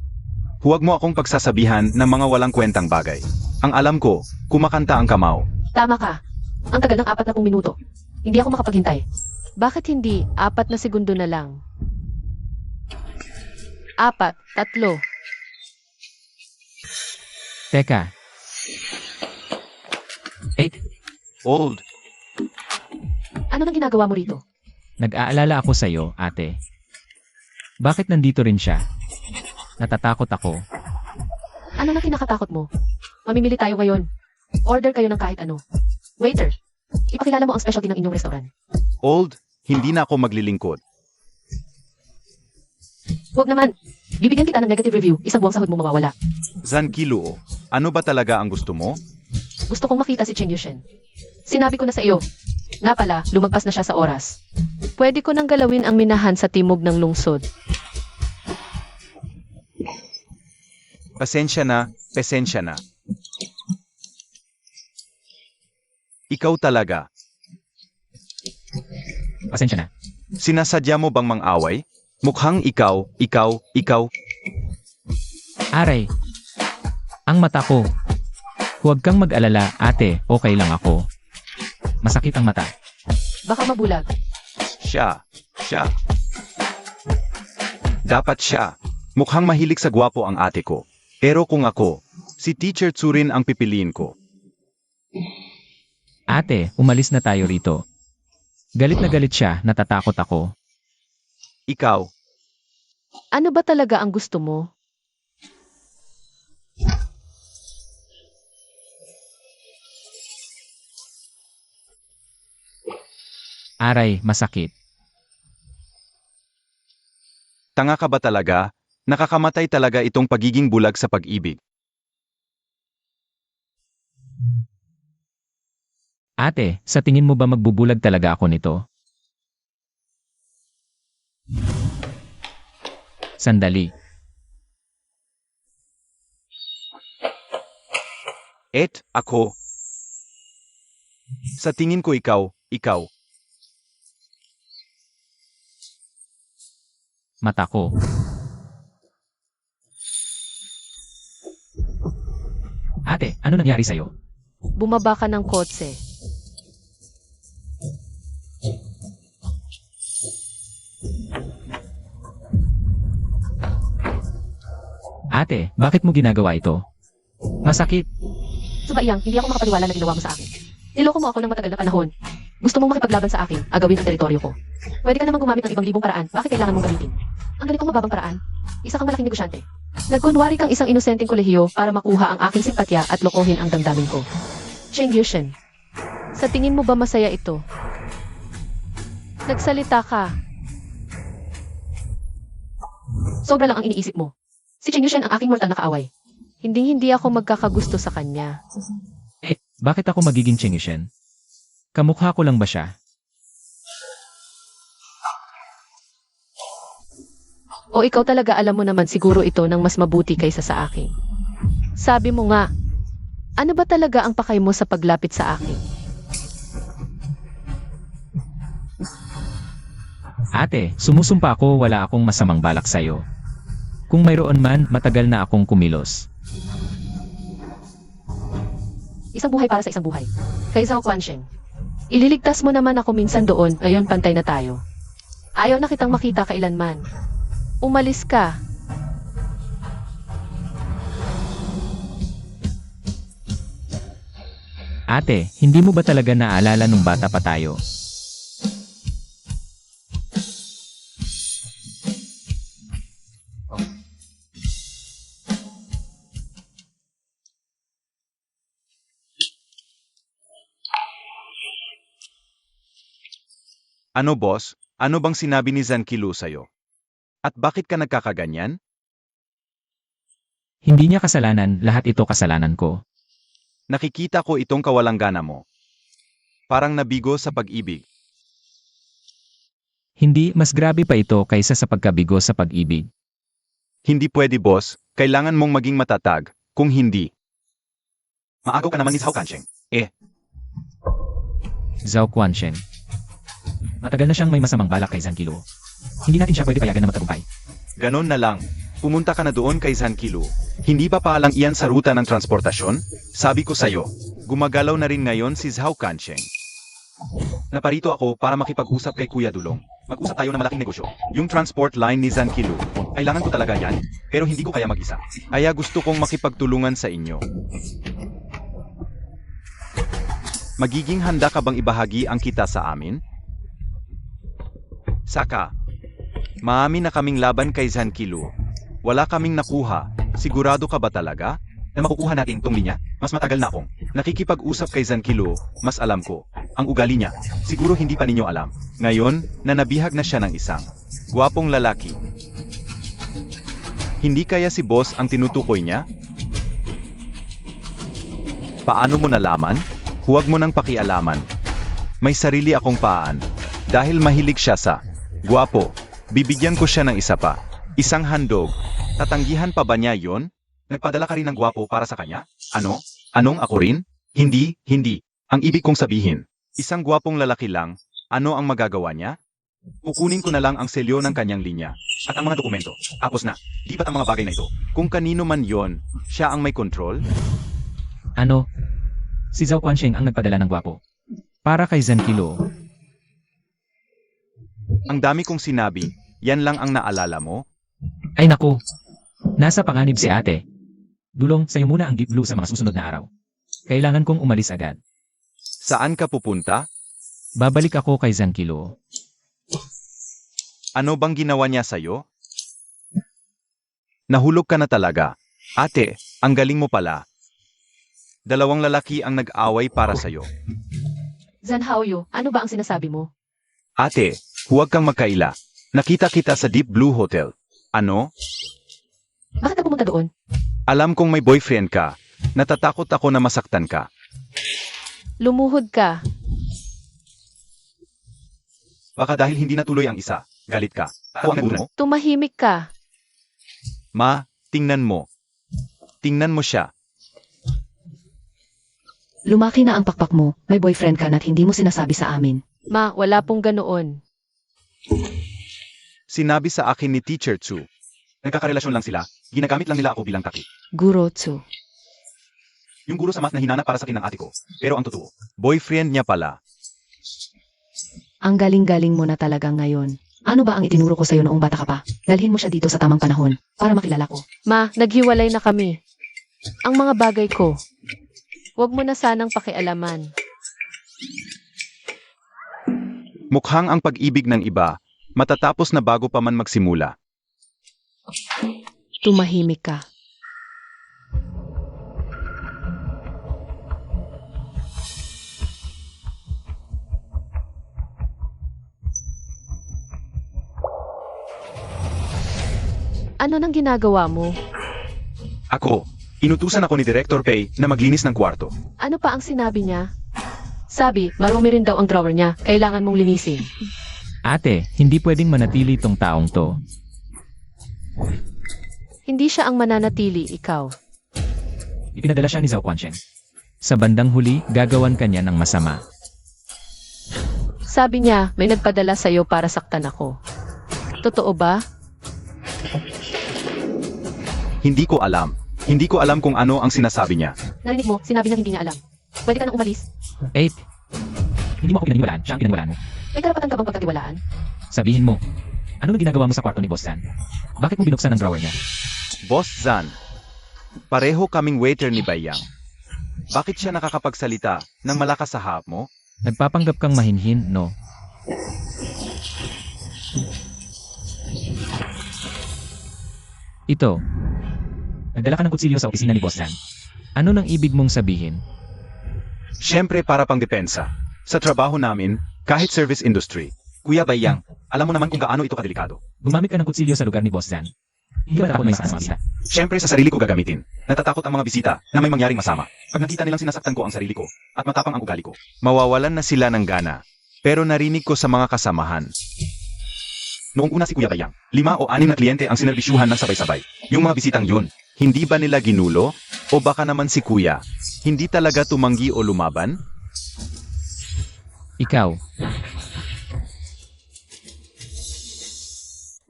Huwag mo akong pagsasabihan ng mga walang kwentang bagay. Ang alam ko, kumakanta ang kamao. Tama ka. Ang tagal ng 40 minuto. Hindi ako makapaghintay. Bakit hindi 4 na segundo na lang? 4, 3. Teka. 8. Old. Ano nang ginagawa mo rito? Nag-aalala ako sa'yo, ate. Bakit nandito rin siya? Natatakot ako. Ano nang kinakatakot mo? Mamimili tayo ngayon. Order kayo ng kahit ano. Waiter, ipakilala mo ang specialty ng inyong restaurant. Old, hindi na ako maglilingkod. Huwag naman. Bibigyan kita ng negative review. Isang buwang sahod mo mawawala. Zhan Kiluo, ano ba talaga ang gusto mo? Gusto kong makita si Cheng Yushen. Sinabi ko na sa iyo. Nga pala, lumagpas na siya sa oras. Pwede ko nang galawin ang minahan sa timog ng lungsod. Pasensya na, pesensya na. Ikaw talaga. Pasensya na. Sinasadya mo bang mang-away? Mukhang ikaw. Aray. Ang mata ko. Huwag kang mag-alala, ate. Okay lang ako. Masakit ang mata. Baka mabulag. Siya. Dapat siya. Mukhang mahilig sa gwapo ang ate ko. Pero kung ako, si Teacher Tsurin ang pipiliin ko. Ate, umalis na tayo rito. Galit na galit siya, natatakot ako. Ikaw, Ano ba talaga ang gusto mo? Aray, masakit. tanga ka ba talaga? Nakakamatay talaga itong pagiging bulag sa pag-ibig. Ate, sa tingin mo ba magbubulag talaga ako nito? Sandali. Ako. Sa tingin ko ikaw. Mata ko. Ate, ano nangyari sa'yo? Bumaba ka ng kotse. Ate, bakit mo ginagawa ito? Masakit. Subaiyang, hindi ako makapaniwala na ginawa mo sa akin. Niloko mo ako ng matagal na panahon. Gusto mong makipaglaban sa akin, agawin ang teritoryo ko. Pwede ka naman gumamit ng ibang libong paraan, bakit kailangan mong gamitin? Ang ganitong mababang paraan. Isa kang malaking negosyante. Nagkunwari kang isang inosenteng kolehiyo para makuha ang aking simpatya at lokohin ang damdamin ko. Cheng Yushen, sa tingin mo ba masaya ito? Nagsalita ka. Sobra lang ang iniisip mo. Si Cheng Yushen ang aking mortal na kaaway. Hindi ako magkakagusto sa kanya. Bakit ako magiging Cheng Yushen? Kamukha ko lang ba siya? O ikaw talaga alam mo naman siguro ito ng mas mabuti kaysa sa akin. Sabi mo nga, ano ba talaga ang pakay mo sa paglapit sa akin? Ate, sumusumpa ako wala akong masamang balak sa'yo. Kung mayroon man, matagal na akong kumilos. Isang buhay para sa isang buhay. Kay Zhao Guansheng. Ililigtas mo naman ako minsan doon, ngayon pantay na tayo. Ayaw na kitang makita kailanman. Umalis ka. Ate, hindi mo ba talaga naalala nung bata pa tayo? Ano boss? Ano bang sinabi ni Zankilu sa'yo? At bakit ka nagkakaganyan? Hindi niya kasalanan, lahat ito kasalanan ko. Nakikita ko itong kawalanggana mo. Parang nabigo sa pag-ibig. Hindi, mas grabe pa ito kaysa sa pagkabigo sa pag-ibig. Hindi pwede boss, kailangan mong maging matatag. Kung hindi, Maagaw ka naman ni Zhao Kansheng. Zhao Guansheng. Matagal na siyang may masamang balak kay Zankilu. Hindi natin siya pwede payagan na matagumpay. ganon na lang. Pumunta ka na doon kay Zankilu. Hindi pa paalang iyan sa ruta ng transportasyon? Sabi ko sa'yo, gumagalaw na rin ngayon si Zhao Kansheng. Naparito ako para makipag-usap kay Kuya Dulong. Mag-usap tayo ng malaking negosyo. Yung transport line ni Zankilu. Kailangan ko talaga yan, pero hindi ko kaya mag-isa. Kaya gusto kong makipagtulungan sa inyo. Magiging handa ka bang ibahagi ang kita sa amin? Saka, maamin na kaming laban kay Zankilu. Wala kaming nakuha. Sigurado ka ba talaga? Na makukuha natin tong linya, mas matagal na akong Nakikipag-usap kay Zankilu, mas alam ko. ang ugali niya. Siguro hindi pa ninyo alam. Ngayon, na nabihag na siya ng isang gwapong lalaki. Hindi kaya si boss ang tinutukoy niya? Paano mo nalaman? Huwag mo nang pakialaman. May sarili akong paan. Dahil mahilig siya sa gwapo, bibigyan ko siya ng isa pa. Isang handog. Tatanggihan pa ba niya yon? Nagpadala ka rin ng gwapo para sa kanya? Ano? Anong ako rin? Hindi, hindi. Ang ibig kong sabihin, Isang gwapong lalaki lang, ano ang magagawa niya? kukunin ko na lang ang selyo ng kanyang linya. At ang mga dokumento. Tapos na, lipat ang mga bagay na ito. Kung kanino man yon, siya ang may kontrol? Ano? Si Zhao Guansheng ang nagpadala ng gwapo. Para kay Zankilu. Ang dami kong sinabi, yan lang ang naalala mo? Ay naku. Nasa panganib si ate. Dulong, sa'yo muna ang deep blue sa mga susunod na araw. Kailangan kong umalis agad. Saan ka pupunta? Babalik ako kay Zankilu. Ano bang ginawa niya sa'yo? Nahulog ka na talaga. Ate, ang galing mo pala. Dalawang lalaki ang nag-away para sa'yo. Zhan Haoyu, ano ba ang sinasabi mo? Ate, huwag kang magkaila. Nakita kita sa Deep Blue Hotel. Ano? Bakit ka pumunta doon? Alam kong may boyfriend ka. Natatakot ako na masaktan ka. Lumuhod ka. Baka dahil hindi natuloy ang isa, galit ka. Ako ang nagulat mo? Tumahimik ka. Ma, tingnan mo. Tingnan mo siya. Lumaki na ang pakpak mo. May boyfriend ka na't hindi mo sinasabi sa amin. Ma, wala pong ganoon. Sinabi sa akin ni Teacher Tsu. Nagkakarelasyon lang sila, ginagamit lang nila ako bilang taki. Guro Tsu. Yung guro sa math na hinanap para sa akin ng ate ko. Pero ang totoo, Boyfriend niya pala. Ang galing-galing mo na talaga ngayon. Ano ba ang itinuro ko sa'yo noong bata ka pa? Dalhin mo siya dito sa tamang panahon para makilala ko. Ma, naghiwalay na kami. Ang mga bagay ko. Huwag mo na sanang pakialaman. Mukhang ang pag-ibig ng iba, matatapos na bago pa man magsimula. Tumahimik ka. Ano nang ginagawa mo? Ako, inutusan ako ni Director Pei na maglinis ng kwarto. Ano pa ang sinabi niya? Sabi, marumi rin daw ang drawer niya. Kailangan mong linisin. Ate, hindi pwedeng manatili tong taong to. Hindi siya ang mananatili, ikaw. Ipinadala siya ni Zhao Quansheng. Sa bandang huli, gagawan kanya ng masama. Sabi niya, may nagpadala sa'yo para saktan ako. Totoo ba? Hindi ko alam. Hindi ko alam kung ano ang sinasabi niya. Narinig mo, sinabi niya hindi niya alam. Pwede ka nang umalis. 8. Hindi mo ako pinaniwalaan, siya ang pinaniwalaan mo. May karapatan ka bang pagkatiwalaan? Sabihin mo, ano na ginagawa mo sa kwarto ni Boss Zan? Bakit mo binuksan ang drawer niya? Boss Zan, pareho kaming waiter ni Bayang. Bakit siya nakakapagsalita ng malakas sa harap mo? Nagpapanggap kang mahinhin, no? Ito. Nagdala ka ng kutsilyo sa opisina ni Boss Zan. Ano nang ibig mong sabihin? Siyempre para pang depensa. Sa trabaho namin, kahit service industry. Kuya Bayang, alam mo naman kung gaano ito kadelikado. Gumamit ka ng kutsilyo sa lugar ni Boss Zan. Hindi ba takot may masama bisita? Siyempre sa sarili ko gagamitin. Natatakot ang mga bisita na may mangyaring masama. Pag nakita nilang sinasaktan ko ang sarili ko at matapang ang ugali ko, mawawalan na sila ng gana. Pero narinig ko sa mga kasamahan. Noong una si Kuya Bayang, 5 o 6 na kliyente ang sinerbisyuhan ng sabay-sabay. Yung mga bisitang yun, hindi ba nila ginulo? O baka naman si Kuya, hindi talaga tumanggi o lumaban? Ikaw.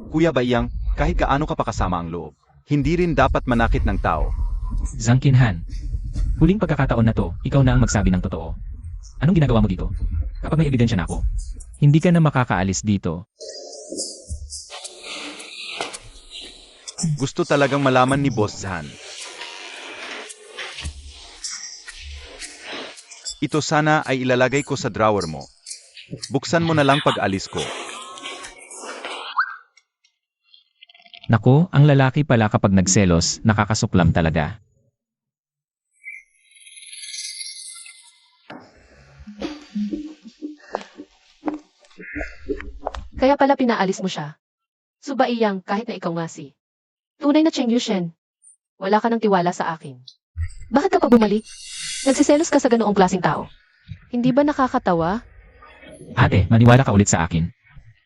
Kuya Bayang, kahit gaano ka pa kasama ang loob, hindi rin dapat manakit ng tao. Zhang Qinhan. Huling pagkakataon na to, ikaw na ang magsabi ng totoo. Anong ginagawa mo dito? Kapag may ebidensya na ako, hindi ka na makakaalis dito. Gusto talagang malaman ni Boss Zhan. Ito sana ay ilalagay ko sa drawer mo. Buksan mo na lang pag alis ko. Nako, ang lalaki pala kapag nagselos, nakakasuklam talaga. Kaya pala pinaalis mo siya. Subaiyang kahit na ikaw nga si. Tunay na Cheng Yushen. Wala ka ng tiwala sa akin. Bakit ka pa bumalik? Nagsiselos ka sa ganoong klaseng tao. Hindi ba nakakatawa? Ate, maniwala ka ulit sa akin.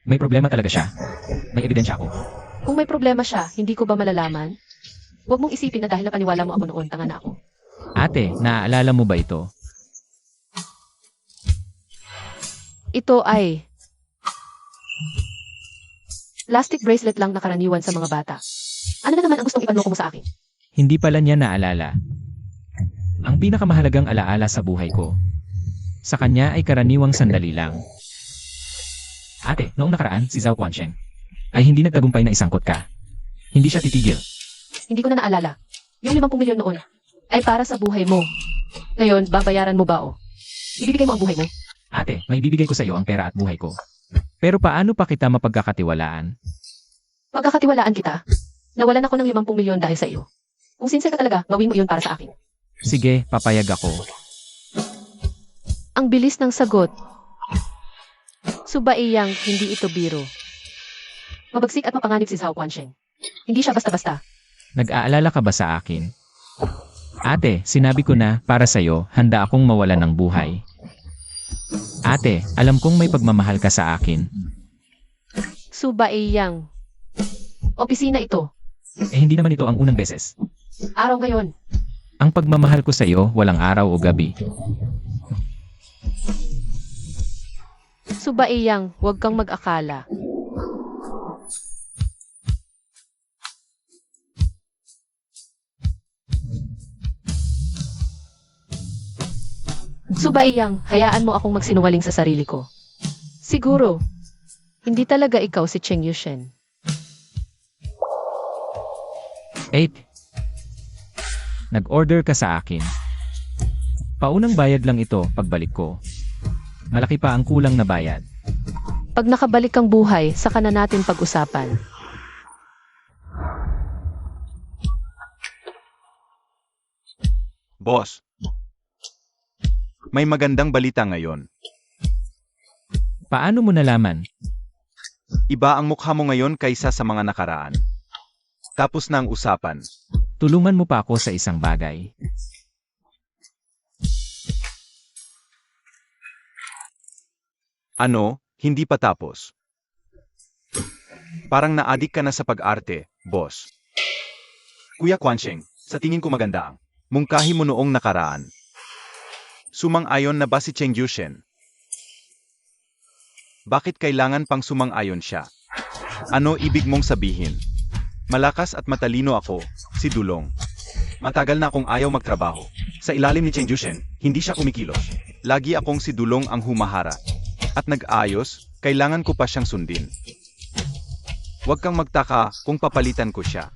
May problema talaga siya. May ebidensya ako. Kung may problema siya, hindi ko ba malalaman? Huwag mong isipin na dahil napaniwala mo ako noon, tanga na ako. Ate, naaalala mo ba ito? Ito ay plastic bracelet lang na karaniwan sa mga bata. Ano na naman ang gustong ipanloko mo sa akin? Hindi pala niya naalala. Ang pinakamahalagang alaala sa buhay ko. Sa kanya ay karaniwang sandali lang. Ate, noong nakaraan, si Zhao Quansheng ay hindi nagtagumpay na isangkot ka. Hindi siya titigil. Hindi ko na naalala. Yung 50 milyon noon ay para sa buhay mo. Ngayon, babayaran mo ba o? Ibibigay mo ang buhay mo? Ate, may bibigay ko sa iyo ang pera at buhay ko. Pero paano pa kita mapagkakatiwalaan? Pagkakatiwalaan kita. Nawalan ako ng 50 milyon dahil sa iyo. Kung sincere ka talaga, gawin mo iyon para sa akin. Sige, papayag ako. Ang bilis ng sagot. Subaiyang, hindi ito biro. Mabagsik at mapanganib si Zhao Quansheng. Hindi siya basta-basta. Nag-aalala ka ba sa akin? Ate, sinabi ko na, para sa'yo, handa akong mawalan ng buhay. Ate, alam kong may pagmamahal ka sa akin. Subaiyang. Opisina ito. Eh hindi naman ito ang unang beses. Araw ngayon. Ang pagmamahal ko sa iyo, walang araw o gabi. Subaiyang, huwag kang mag-akala. Subaiyang, hayaan mo akong magsinungaling sa sarili ko. Siguro, hindi talaga ikaw si Cheng Yushen. 8. Nag-order ka sa akin. Paunang bayad lang ito pagbalik ko. Malaki pa ang kulang na bayad. Pag nakabalik kang buhay, saka na natin pag-usapan. Boss, may magandang balita ngayon. Paano mo nalaman? Iba ang mukha mo ngayon kaysa sa mga nakaraan. Tapos na ang usapan. Tulungan mo pa ako sa isang bagay. Ano, hindi pa tapos. Parang naadik ka na sa pag-arte, boss. Kuya Quancheng, sa tingin ko maganda ang mungkahi mo noong nakaraan. Sumang-ayon na ba si Cheng Yushen? Bakit kailangan pang sumang-ayon siya? Ano ibig mong sabihin? Malakas at matalino ako, si Dulong. Matagal na akong ayaw magtrabaho. Sa ilalim ni Cheng Yushen, hindi siya kumikilos. Lagi akong si Dulong ang humahara. At nag-ayos, kailangan ko pa siyang sundin. Huwag kang magtaka kung papalitan ko siya.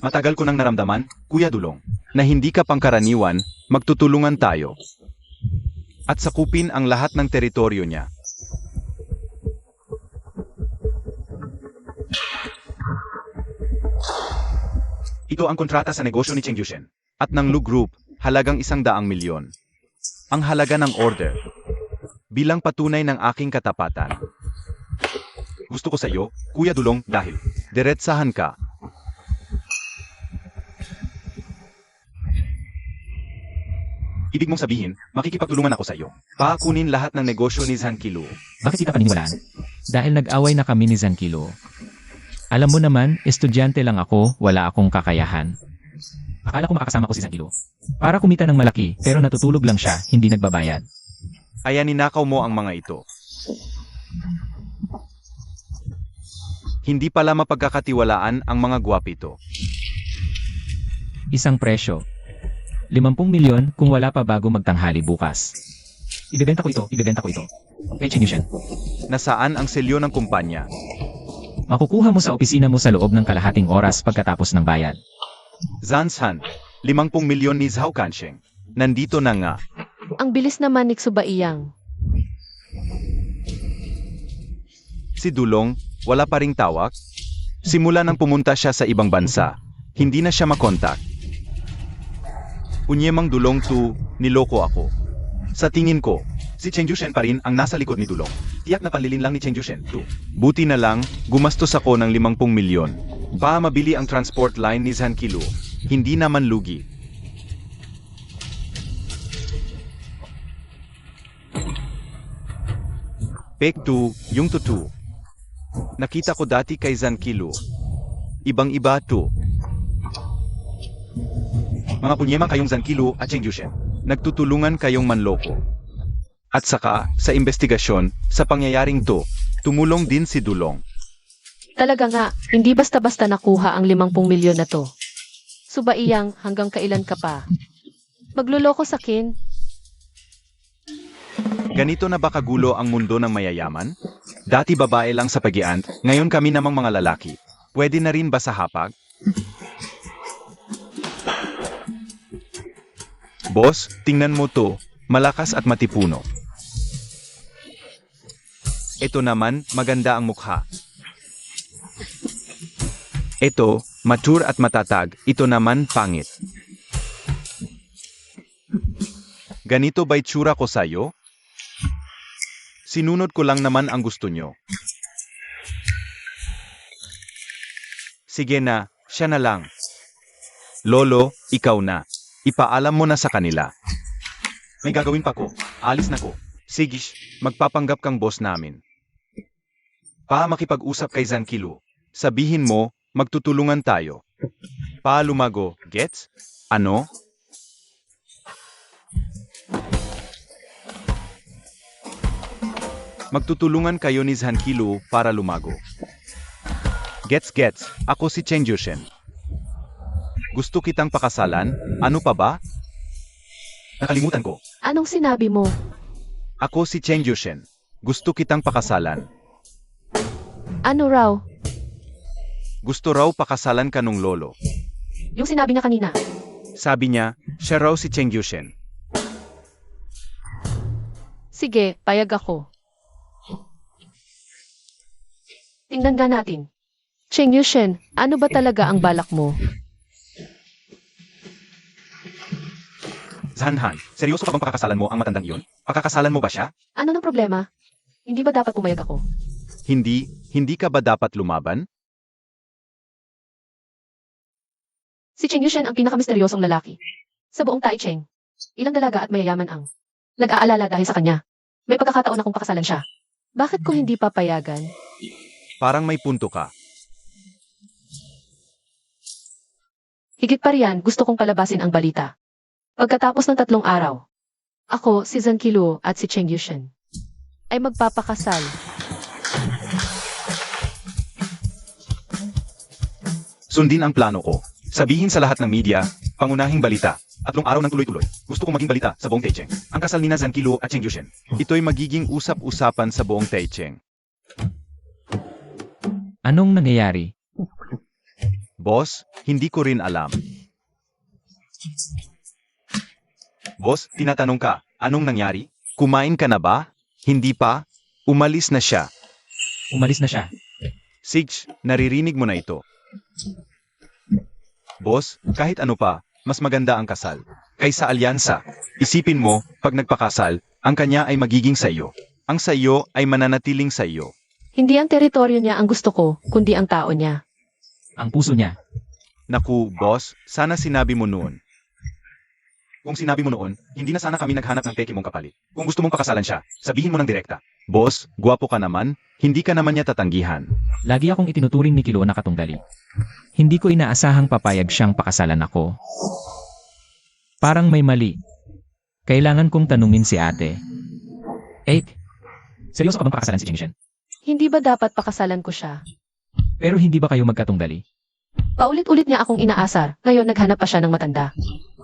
Matagal ko nang naramdaman, Kuya Dulong, na hindi ka pangkaraniwan, magtutulungan tayo. At sakupin ang lahat ng teritoryo niya. Ito ang kontrata sa negosyo ni Cheng Yushen. At ng Lu Group, halagang 100 milyon. Ang halaga ng order. Bilang patunay ng aking katapatan. Gusto ko sa iyo, Kuya Dulong, dahil diretsahan ka. Ibig mong sabihin, makikipagtulungan ako sa iyo. Pakunin lahat ng negosyo ni Zankilo. Bakit di ka paniniwalaan? Dahil nag-away na kami ni Zankilo. Alam mo naman, estudyante lang ako, wala akong kakayahan. Akala ko makakasama ko si Zankilo. Para kumita ng malaki, pero natutulog lang siya, hindi nagbabayad. Kaya ninakaw mo ang mga ito. Hindi pala mapagkakatiwalaan ang mga gwapito. Isang presyo. 50 milyon kung wala pa bago magtanghali bukas. Ibebenta ko ito. Kay Cheng Yushen. Nasaan ang selyo ng kumpanya? Makukuha mo sa opisina mo sa loob ng kalahating oras pagkatapos ng bayad. Zanshan, 50 milyon ni Zhao Kansheng. Nandito na nga. Ang bilis naman ni Tsubaiyang. Si Dulong, wala pa ring tawag. Simula nang pumunta siya sa ibang bansa, hindi na siya makontak. Unyemang Dulong tu, niloko ako. Sa tingin ko, si Cheng Yushen pa rin ang nasa likod ni Dulong. Tiyak na panlilin lang ni Cheng Yushen tu. Buti na lang, gumastos ako ng 50 milyon. Para mabili ang transport line ni Zankilo. Hindi naman lugi. Pek tu, yung tutu. Nakita ko dati kay Zankilo. Ibang-iba tu. Mga punyema kayong Zankilo at Cheng Yushen. Nagtutulungan kayong manloko. At saka, sa investigasyon, sa pangyayaring to, tumulong din si Dulong. Talaga nga, hindi basta-basta nakuha ang 50 milyon na to. Tsubaiyang, hanggang kailan ka pa? Magluloko sa kin? Ganito na ba kagulo ang mundo ng mayayaman? Dati babae lang sa pag-iant, ngayon kami namang mga lalaki. Pwede na rin ba sa hapag? Boss, tingnan mo to, malakas at matipuno. Ito naman, maganda ang mukha. Ito, mature at matatag, ito naman pangit. Ganito ba'y tsura ko sa'yo? Sinunod ko lang naman ang gusto nyo. Sige na, siya na lang. Lolo, ikaw na. Ipaalam mo na sa kanila. May gagawin pa ko. Alis na ko. Sige, magpapanggap kang boss namin. Makipag-usap kay Zankilo. Sabihin mo, magtutulungan tayo. Lumago, gets? Ano? Magtutulungan kayo ni Zankilo para lumago. Gets, ako si Cheng Yushen. Gusto kitang pakasalan, ano pa ba? Nakalimutan ko. Anong sinabi mo? Ako si Cheng Yushen. Gusto kitang pakasalan. Ano raw? Gusto raw pakasalan ka nung lolo. Yung sinabi niya kanina. Sabi niya, siya raw si Cheng Yushen. Sige, payag ako. Tingnan nga natin. Cheng Yushen, ano ba talaga ang balak mo? Zhanhan, seryoso ka bang pakakasalan mo ang matandang iyon? Pakakasalan mo ba siya? Ano ng problema? Hindi ba dapat pumayag ako? Hindi ka ba dapat lumaban? Si Cheng Yushen ang pinakamisteryosong lalaki. Sa buong Taicheng. Ilang dalaga at mayayaman ang nag-aalala dahil sa kanya. May pagkakataon akong pakasalan siya. Bakit ko hindi papayagan? Parang may punto ka. Higit pa riyan, gusto kong palabasin ang balita. Pagkatapos ng 3 araw, ako, si Zhan Qiluo at si Cheng Yushen ay magpapakasal. Sundin ang plano ko. Sabihin sa lahat ng media, pangunahing balita, 3 araw ng tuloy-tuloy. Gusto kong maging balita sa buong Taicheng. Ang kasal ni na Zhan Qiluo at Cheng Yushen. Ito'y magiging usap-usapan sa buong Taicheng. Anong nangyayari? Boss, hindi ko rin alam. Boss, tinatanong ka, anong nangyari? Kumain ka na ba? Hindi pa? Umalis na siya. Umalis na siya. Sige, naririnig mo na ito. Boss, kahit ano pa, mas maganda ang kasal. Kaysa alyansa. Isipin mo, pag nagpakasal, ang kanya ay magiging sa iyo. Ang sa iyo ay mananatiling sa iyo. Hindi ang teritoryo niya ang gusto ko, kundi ang tao niya. Ang puso niya. Naku, boss, sana sinabi mo noon. Kung sinabi mo noon, hindi na sana kami naghanap ng peke mong kapalit. Kung gusto mong pakasalan siya, sabihin mo ng direkta. Boss, gwapo ka naman, hindi ka naman niya tatanggihan. Lagi akong itinuturing ni Qiluo na katunggali. Hindi ko inaasahang papayag siyang pakasalan ako. Parang may mali. Kailangan kong tanungin si ate. Seryoso ka bang pakasalan si Cheng Yushen? Hindi ba dapat pakasalan ko siya? Pero hindi ba kayo magkatunggali? Paulit-ulit niya akong inaasar, ngayon naghanap pa siya ng matanda.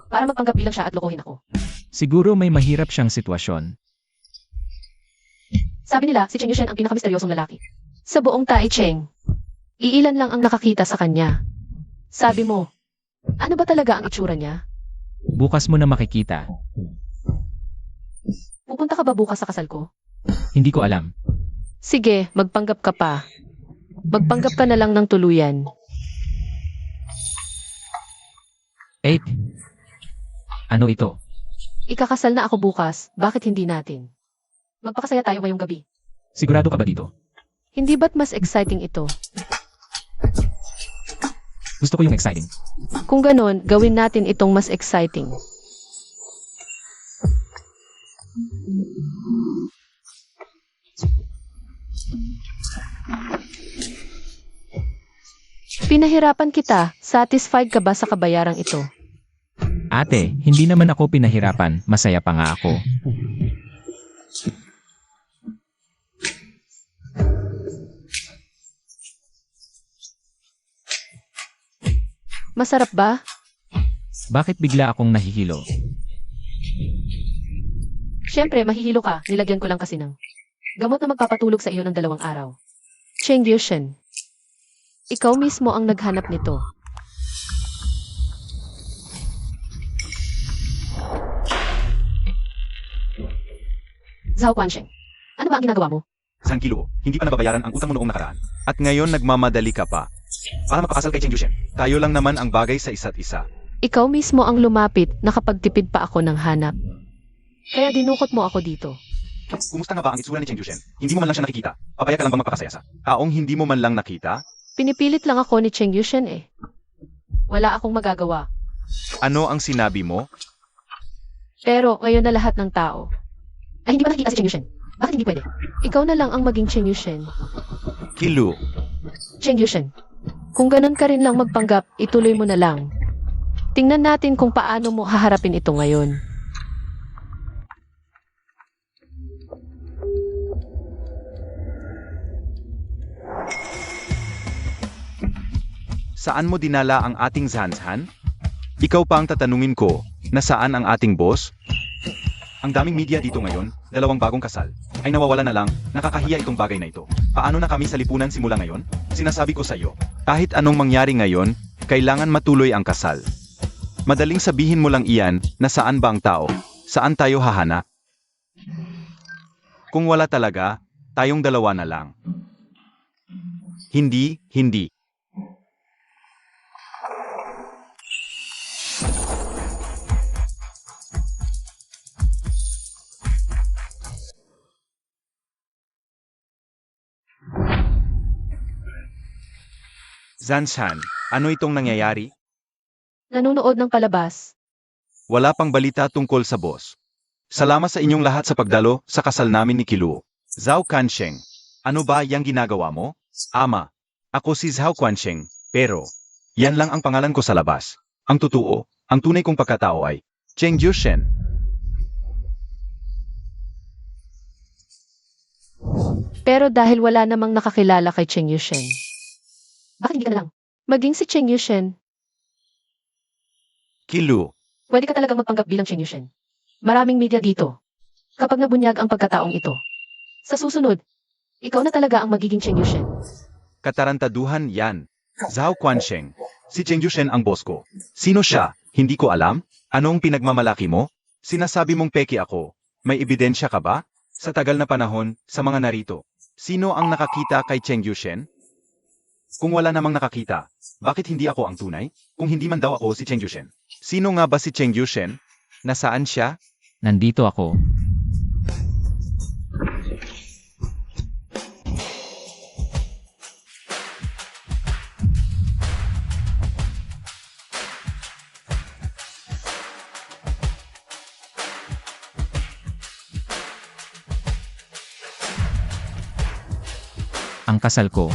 Para magpanggap bilang siya at lokohin ako. Siguro may mahirap siyang sitwasyon. Sabi nila, si Cheng Yushen ang pinakamisteryosong lalaki. Sa buong Taicheng, iilan lang ang nakakita sa kanya. Sabi mo, ano ba talaga ang itsura niya? Bukas mo na makikita. Pupunta ka ba bukas sa kasal ko? Hindi ko alam. Sige, magpanggap ka pa. Magpanggap ka na lang ng tuluyan. 8. Ano ito? Ikakasal na ako bukas, bakit hindi natin? Magpakasaya tayo ngayong gabi. Sigurado ka ba dito? Hindi ba't mas exciting ito? Gusto ko yung exciting. Kung ganon, gawin natin itong mas exciting. Pinahirapan kita, satisfied ka ba sa kabayarang ito? Ate, hindi naman ako pinahirapan, masaya pa nga ako. Masarap ba? Bakit bigla akong nahihilo? Siyempre, mahihilo ka, nilagyan ko lang kasi ng gamot na magpapatulog sa iyo ng 2 araw. Cheng Yushen, ikaw mismo ang naghanap nito. Zhao Guansheng, ano ba ang ginagawa mo? Zhan Qiluo, hindi pa nababayaran ang utang mo noong nakaraan. At ngayon nagmamadali ka pa. Para mapakasal kay Cheng Yushen. Tayo lang naman ang bagay sa isa't isa. Ikaw mismo ang lumapit, nakapagtipid pa ako ng hanap. Kaya dinukot mo ako dito. Kumusta nga ba ang itsura ni Cheng Yushen? Hindi mo man lang siya nakikita. Papayag ka lang bang magpakasaya sa? Taong hindi mo man lang nakita? Pinipilit lang ako ni Cheng Yushen eh. Wala akong magagawa. Ano ang sinabi mo? Pero ngayon na lahat ng tao. Ay, hindi ba nakikita si Cheng Yushen? Bakit hindi pwede? Ikaw na lang ang maging Cheng Yushen. Qiluo, Cheng Yushen, kung ganun ka rin lang magpanggap, ituloy mo na lang. Tingnan natin kung paano mo haharapin ito ngayon. saan mo dinala ang ating Zhanhan? Ikaw pa ang tatanungin ko, nasaan ang ating boss? Ang daming media dito ngayon, 2 bagong kasal, ay nawawala na lang, nakakahiya itong bagay na ito. Paano na kami sa lipunan simula ngayon? Sinasabi ko sa iyo. Kahit anong mangyari ngayon, kailangan matuloy ang kasal. Madaling sabihin mo lang iyan na saan ba ang tao? Saan tayo hahanap? Kung wala talaga, tayong dalawa na lang. Hindi, hindi. Zanshan, ano itong nangyayari? Nanonood ng palabas. Wala pang balita tungkol sa boss. Salamat sa inyong lahat sa pagdalo sa kasal namin ni Kiluo. Zhao Kansheng, ano ba yang ginagawa mo? Ama, ako si Zhao Kansheng, pero yan lang ang pangalan ko sa labas. Ang totoo, ang tunay kong pagkatao ay Cheng Yushen. Pero dahil wala namang nakakilala kay Cheng Yushen. Bakit hindi ka na lang maging si Cheng Yushen? Kiluo, Pwede ka talagang magpanggap bilang Cheng Yushen. Maraming media dito. Kapag nabunyag ang pagkataong ito. Sa susunod, ikaw na talaga ang magiging Cheng Yushen. katarantaduhan yan. Zhao Kansheng, si Cheng Yushen ang boss ko. Sino siya? Hindi ko alam. Anong pinagmamalaki mo? Sinasabi mong peki ako. May ebidensya ka ba? Sa tagal na panahon, sa mga narito, sino ang nakakita kay Cheng Yushen? Kung wala namang nakakita, bakit hindi ako ang tunay? Kung hindi man daw ako si Cheng Yushen. Sino nga ba si Cheng Yushen? Nasaan siya? Nandito ako. Ang kasal ko.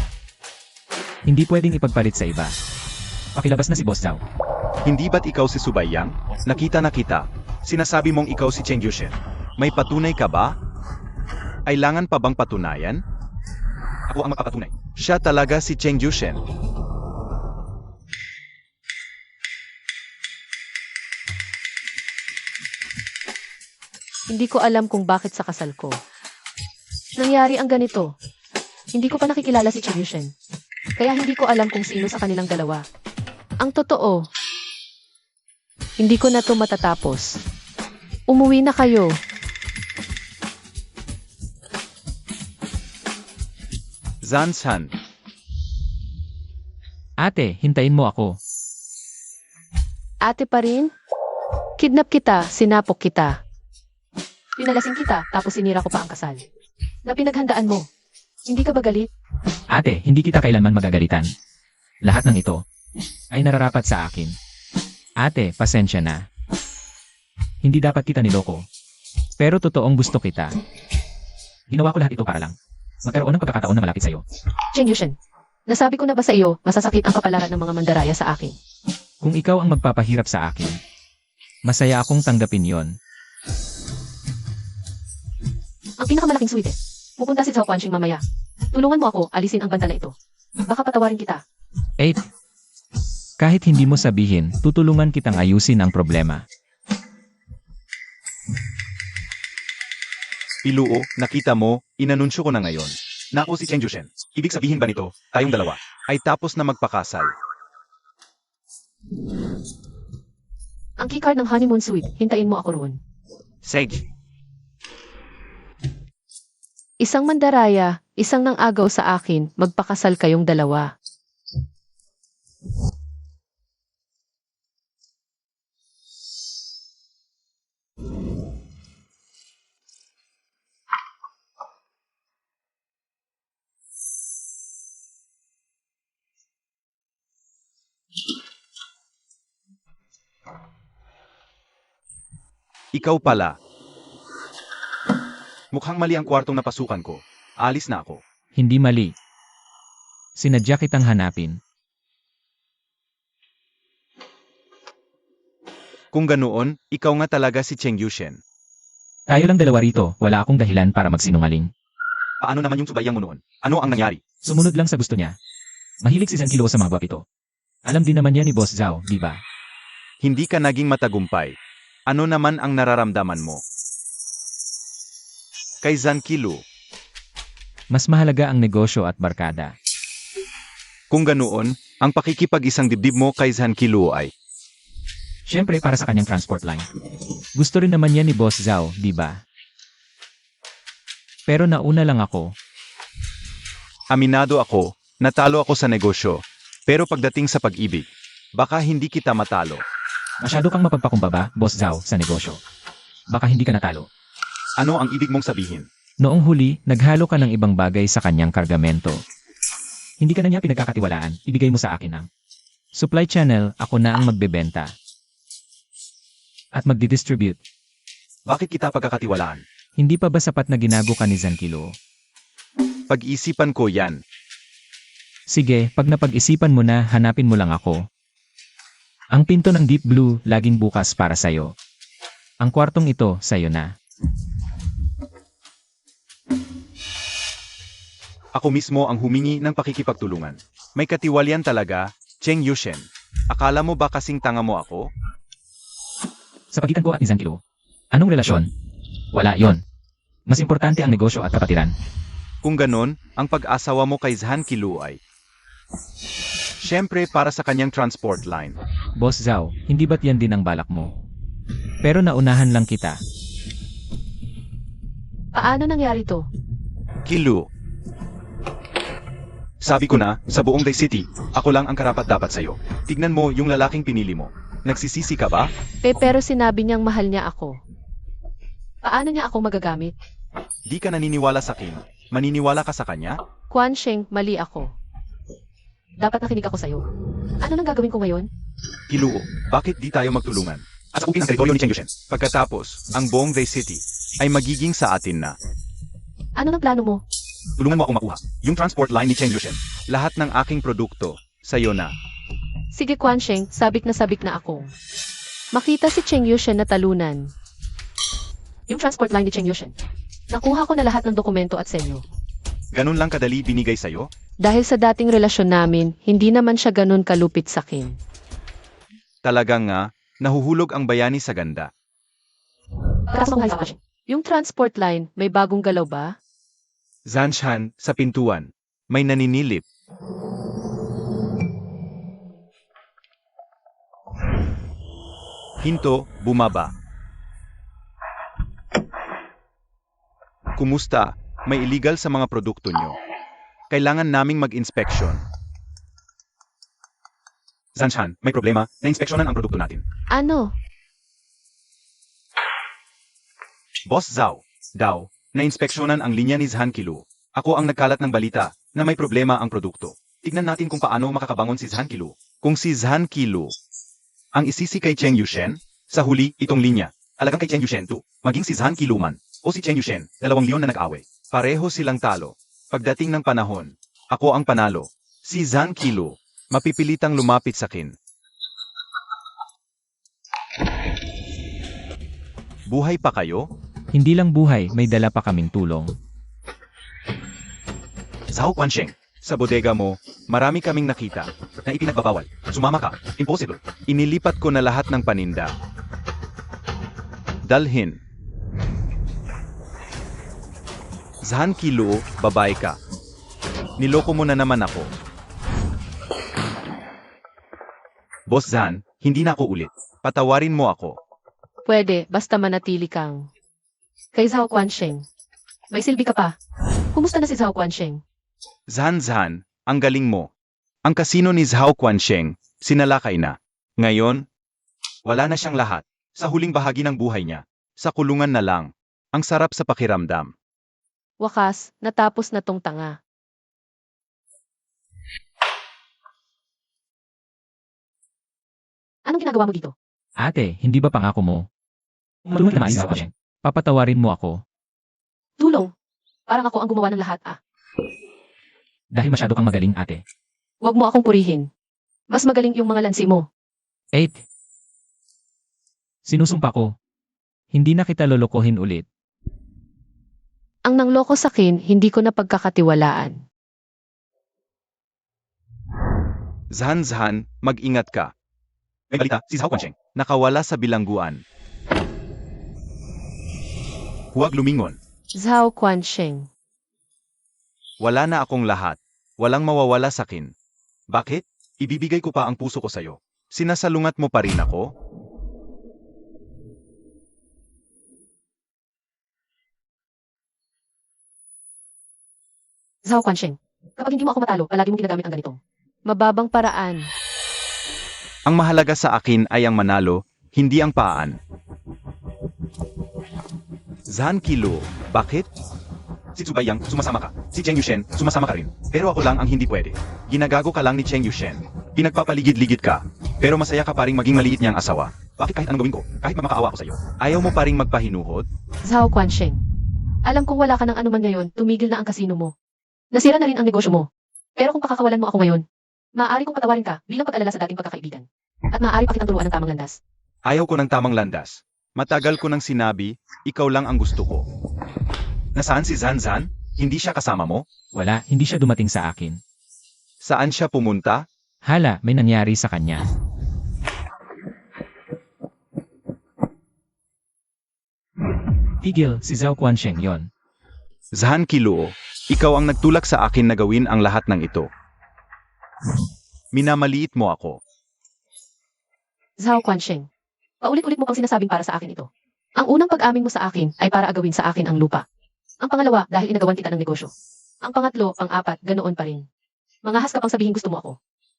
Hindi pwedeng ipagpalit sa iba. Pakilabas na si Boss Zhao. Hindi ba't ikaw si Subayang? Nakita na kita. Sinasabi mong ikaw si Cheng Yushen. May patunay ka ba? Kailangan pa bang patunayan? Ako ang magpapatunay. Siya talaga si Cheng Yushen. Hindi ko alam kung bakit sa kasal ko. Nangyari ang ganito. Hindi ko pa nakikilala si Cheng Yushen. Kaya hindi ko alam kung sino sa kanilang dalawa. Ang totoo, hindi ko na to matatapos. Umuwi na kayo. Zanshan, Ate, hintayin mo ako. Ate pa rin? Kidnap kita, sinapok kita. Pinalasing kita, tapos sinira ko pa ang kasal. Na pinaghandaan mo. Hindi ka ba galit? Ate, hindi kita kailanman magagalitan. Lahat ng ito ay nararapat sa akin. Ate, pasensya na. Hindi dapat kita niloko. Pero totoong gusto kita. Ginawa ko lahat ito para lang magkaroon ng pagkakataon na malapit sa'yo. Cheng Yushen, nasabi ko na ba sa iyo, masasakit ang kapalaran ng mga mandaraya sa akin. Kung ikaw ang magpapahirap sa akin, masaya akong tanggapin yon. Ang pinakamalaking suwite. Pupunta si Zhao Quanxing mamaya. Tulungan mo ako, alisin ang banta na ito. Baka patawarin kita. 8. Kahit hindi mo sabihin, tutulungan kitang ayusin ang problema. Piluo, nakita mo, inanunsyo ko na ngayon. Na ako si Cheng Yushen. Ibig sabihin ba nito, tayong dalawa, ay tapos na magpakasal. Ang keycard ng honeymoon suite, hintayin mo ako roon. Sage, Isang mandaraya, isang nang agaw sa akin, magpakasal kayong dalawa. ikaw pala. Mukhang mali ang kwartong napasukan ko. Alis na ako. Hindi mali. Sinadya kitang hanapin. Kung ganoon, ikaw nga talaga si Cheng Yushen. Tayo lang dalawa rito, wala akong dahilan para magsinungaling. Paano naman yung subayang mo noon? Ano ang nangyari? Sumunod lang sa gusto niya. Mahilig si San Kilo sa mga gwapito. Alam din naman yan ni Boss Zhao, di ba? Hindi ka naging matagumpay. Ano naman ang nararamdaman mo? Kay Zankilu, Mas mahalaga ang negosyo at barkada. kung ganoon, ang pakikipag-isang dibdib mo kay Zankilu ay Siyempre para sa kanyang transport line. Gusto rin naman yan ni Boss Zhao, di ba? Pero nauna lang ako. Aminado ako, natalo ako sa negosyo. Pero pagdating sa pag-ibig, baka hindi kita matalo. Masyado kang mapagpakumbaba, Boss Zhao, sa negosyo. Baka hindi ka natalo. Ano ang ibig mong sabihin? Noong huli, naghalo ka ng ibang bagay sa kanyang kargamento. Hindi ka na niya pinagkakatiwalaan, ibigay mo sa akin ang supply channel, ako na ang magbebenta. At magdi-distribute. Bakit kita pagkakatiwalaan? Hindi pa ba sapat na ginago ka ni Zankilo? Pag-isipan ko yan. Sige, pag napag-isipan mo na, hanapin mo lang ako. Ang pinto ng Deep Blue, laging bukas para sayo. Ang kwartong ito, sayo na. Ako mismo ang humingi ng pakikipagtulungan. May katiwalian talaga, Cheng Yushen. Akala mo ba kasing tanga mo ako? Sa pagitan ko at ni Zankilo, anong relasyon? Wala yon. Mas importante ang negosyo at kapatiran. Kung ganon, ang pag-asawa mo kay Zhan Kilu ay siyempre para sa kanyang transport line. Boss Zhao, hindi ba't yan din ang balak mo? Pero naunahan lang kita. Paano nangyari to? Kilu. Sabi ko na, sa buong Day City, ako lang ang karapat-dapat sa'yo. Tignan mo yung lalaking pinili mo. Nagsisisi ka ba? Pero sinabi niyang mahal niya ako. Paano niya ako magagamit? Di ka naniniwala sa akin. Maniniwala ka sa kanya? Quan Sheng, mali ako. Dapat nakinig ako sa'yo. Ano nang gagawin ko ngayon? Kilu, bakit di tayo magtulungan? At sakukin ang teritoryo ni Cheng Yushen. Pagkatapos, ang buong Day City ay magiging sa atin na. Ano nang plano mo? Tulungan mo ako makuha. Yung transport line ni Cheng Yushen. Lahat ng aking produkto, sa'yo na. Sige Quan Sheng, sabik na ako. Makita si Cheng Yushen na talunan. Yung transport line ni Cheng Yushen. Nakuha ko na lahat ng dokumento at selyo. Ganun lang kadali binigay sa'yo? Dahil sa dating relasyon namin, hindi naman siya ganun kalupit sakin. Talagang nga, nahuhulog ang bayani sa ganda. Kaso mahal sa Quan Sheng. Yung transport line, may bagong galaw ba? Zanshan, sa pintuan, may naninilip. Hinto, bumaba. Kumusta? May illegal sa mga produkto nyo. Kailangan naming mag-inspeksyon. Zanshan, may problema. Na-inspeksyonan ang produkto natin. Ano? Boss Zhao, daw, na-inspeksyonan ang linya ni Zhan Kilu. Ako ang nagkalat ng balita na may problema ang produkto. Tignan natin kung paano makakabangon si Zhan Kilu. Kung si Zhan Kilu ang isisi kay Cheng Yushen, sa huli, itong linya, alagang kay Cheng Yushen to, maging si Zhan Kilu man, o si Cheng Yushen, 2 leon na nag-away. Pareho silang talo. Pagdating ng panahon, ako ang panalo. Si Zhan Kilu, mapipilitang lumapit sa akin. Buhay pa kayo? Hindi lang buhay, may dala pa kaming tulong. Zhao Guansheng, sa bodega mo, marami kaming nakita na ipinagbabawal. Sumama ka. Impossible. Inilipat ko na lahat ng paninda. Dalhin. Zhan Kilu, babae ka. Niloko mo na naman ako. Boss Zhan, hindi na ako ulit. Patawarin mo ako. Pwede, basta manatili kang kay Zhao Quan Sheng. May silbi ka pa. Kumusta na si Zhao Quan Sheng? Zhan, ang galing mo. Ang kasino ni Zhao Guansheng, sinalakay na. Ngayon, wala na siyang lahat. Sa huling bahagi ng buhay niya, sa kulungan na lang. Ang sarap sa pakiramdam. Wakas, natapos na tong tanga. Anong ginagawa mo dito? Ate, hindi ba pangako mo? Tulungan naman sa akin. Papatawarin mo ako. Tulong. Parang ako ang gumawa ng lahat Dahil masyado kang magaling, ate. Huwag mo akong purihin. Mas magaling yung mga lansi mo. 8. Sinusumpa ko. Hindi na kita lolokohin ulit. Ang nangloko sa akin, hindi ko na pagkakatiwalaan. Zhan, mag-ingat ka. May balita, si Zhao Guansheng, nakawala sa bilangguan. Huwag lumingon. Zhao Quan Sheng. Wala na akong lahat. Walang mawawala sa akin. Bakit? Ibibigay ko pa ang puso ko sa'yo. Sinasalungat mo pa rin ako? Zhao Quansheng, kapag hindi mo ako matalo, palagi mong ginagamit ang ganitong mababang paraan. Ang mahalaga sa akin ay ang manalo, hindi ang paan. Zhan Kilo, bakit? Si Tsubayang, sumasama ka. Si Cheng Yushen, sumasama ka rin. Pero ako lang ang hindi pwede. Ginagago ka lang ni Cheng Yushen. Pinagpapaligid-ligid ka. Pero masaya ka pa rin maging maliit niyang asawa. Bakit kahit anong gawin ko, kahit mamakaawa ko sa'yo, ayaw mo pa rin magpahinuhod? Zhao Quansheng, alam kong wala ka ng anuman ngayon, tumigil na ang kasino mo. Nasira na rin ang negosyo mo. Pero kung pakakawalan mo ako ngayon, maaari kong patawarin ka bilang pag-alala sa dating pagkakaibigan. At maaari pa kitang turuan ng tamang landas. Ayaw ko ng tamang landas. Matagal ko nang sinabi, ikaw lang ang gusto ko. Nasaan si Zhan Zhan? Hindi siya kasama mo? Wala, hindi siya dumating sa akin. Saan siya pumunta? Hala, may nangyari sa kanya. Tigil, si Zhao Quansheng yon. Zhan Kilo, ikaw ang nagtulak sa akin na gawin ang lahat ng ito. Minamaliit mo ako. Zhao Quansheng, paulit-ulit mo pang sinasabing para sa akin ito. Ang unang pag-amin mo sa akin ay para agawin sa akin ang lupa. Ang pangalawa, dahil inagawan kita ng negosyo. Ang pangatlo, pang-apat, ganoon pa rin. Mangahas ka pang sabihin gusto mo ako.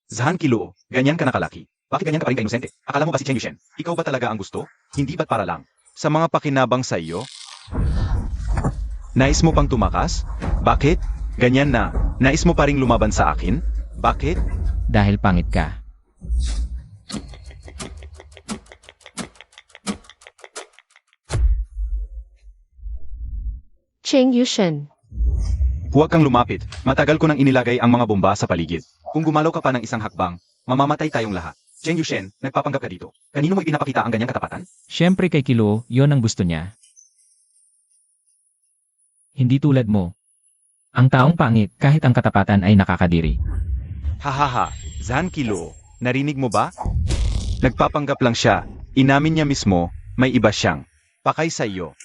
Zhan Kilo, ganyan ka nakalaki. Bakit ganyan ka pa rin ka-inosente? Akala mo ba si Cheng Yushen? Ikaw ba talaga ang gusto? Hindi ba't para lang? Sa mga pakinabang sa iyo? Nais mo pang tumakas? Bakit? Ganyan na. Nais mo pa ring lumaban sa akin? Bakit? Dahil pangit ka. Cheng Yushen, Huwag kang lumapit. Matagal ko nang inilagay ang mga bomba sa paligid. Kung gumalaw ka pa ng isang hakbang, mamamatay tayong lahat. Cheng Yushen, nagpapanggap ka dito. Kanino mo ipinapakita ang ganyang katapatan? Siyempre kay Kilo, yon ang gusto niya. Hindi tulad mo. Ang taong pangit kahit ang katapatan ay nakakadiri. Hahaha, Zhan Kilo, narinig mo ba? Nagpapanggap lang siya. Inamin niya mismo, may iba siyang pakay sa iyo.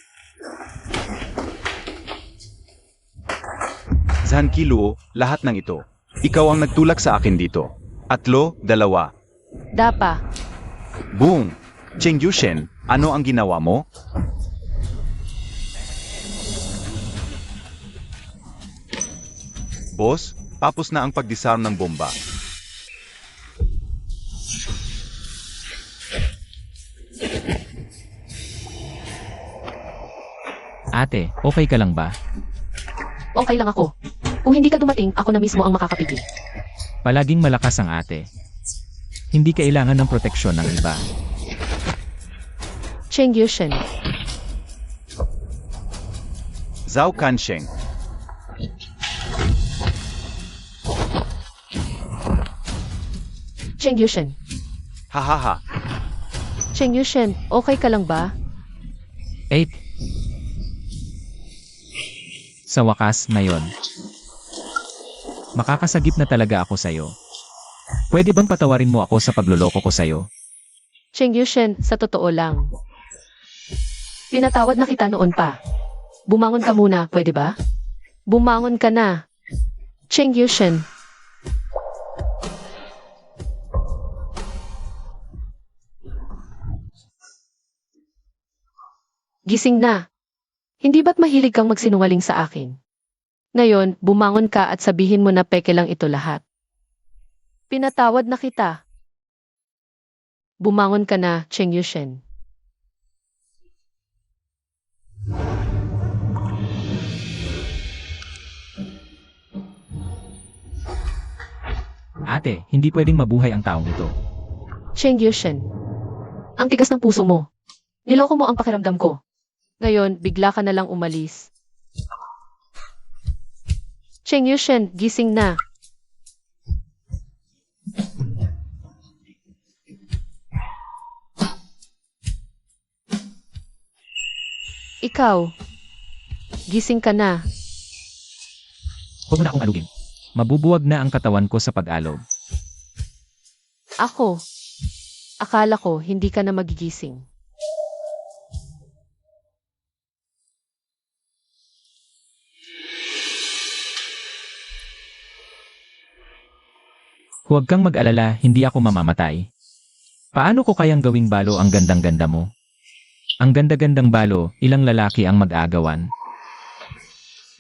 Zhan Kilo, lahat ng ito. Ikaw ang nagtulak sa akin dito. Atlo, dalawa. Dapa, Boom! Cheng Yushen, ano ang ginawa mo? Boss, tapos na ang pagdisarm ng bomba. Ate, okay ka lang ba? okay lang ako. Kung hindi ka dumating, ako na mismo ang makakapigil. Palaging malakas ang ate. Hindi kailangan ng proteksyon ng iba. Cheng Yushen, Zhao Kansheng, Cheng Yushen, hahaha. Cheng Yushen, okay ka lang ba? 8. Sa wakas, ngayon. Makakasagip na talaga ako sa'yo. Pwede bang patawarin mo ako sa pagloloko ko sa'yo? Cheng Yushen, sa totoo lang. Pinatawad na kita noon pa. Bumangon ka muna, pwede ba? Bumangon ka na. Cheng Yushen. Gising na. Hindi ba't mahilig kang magsinungaling sa akin? Ngayon, bumangon ka at sabihin mo na peke lang ito lahat. Pinatawad na kita. Bumangon ka na, Cheng Yushen. Ate, hindi pwedeng mabuhay ang taong ito. Cheng Yushen. Ang tigas ng puso mo. Niloko mo ang pakiramdam ko. Ngayon, bigla ka na lang umalis. Cheng Yushen, gising na. Ikaw, gising ka na. Huwag mo na akong alugin. Mabubuwag na ang katawan ko sa pag-alog. Ako, akala ko hindi ka na magigising. Huwag kang mag-alala, hindi ako mamamatay. Paano ko kayang gawing balo ang gandang-ganda mo? Ang ganda-gandang balo, ilang lalaki ang mag-aagawan.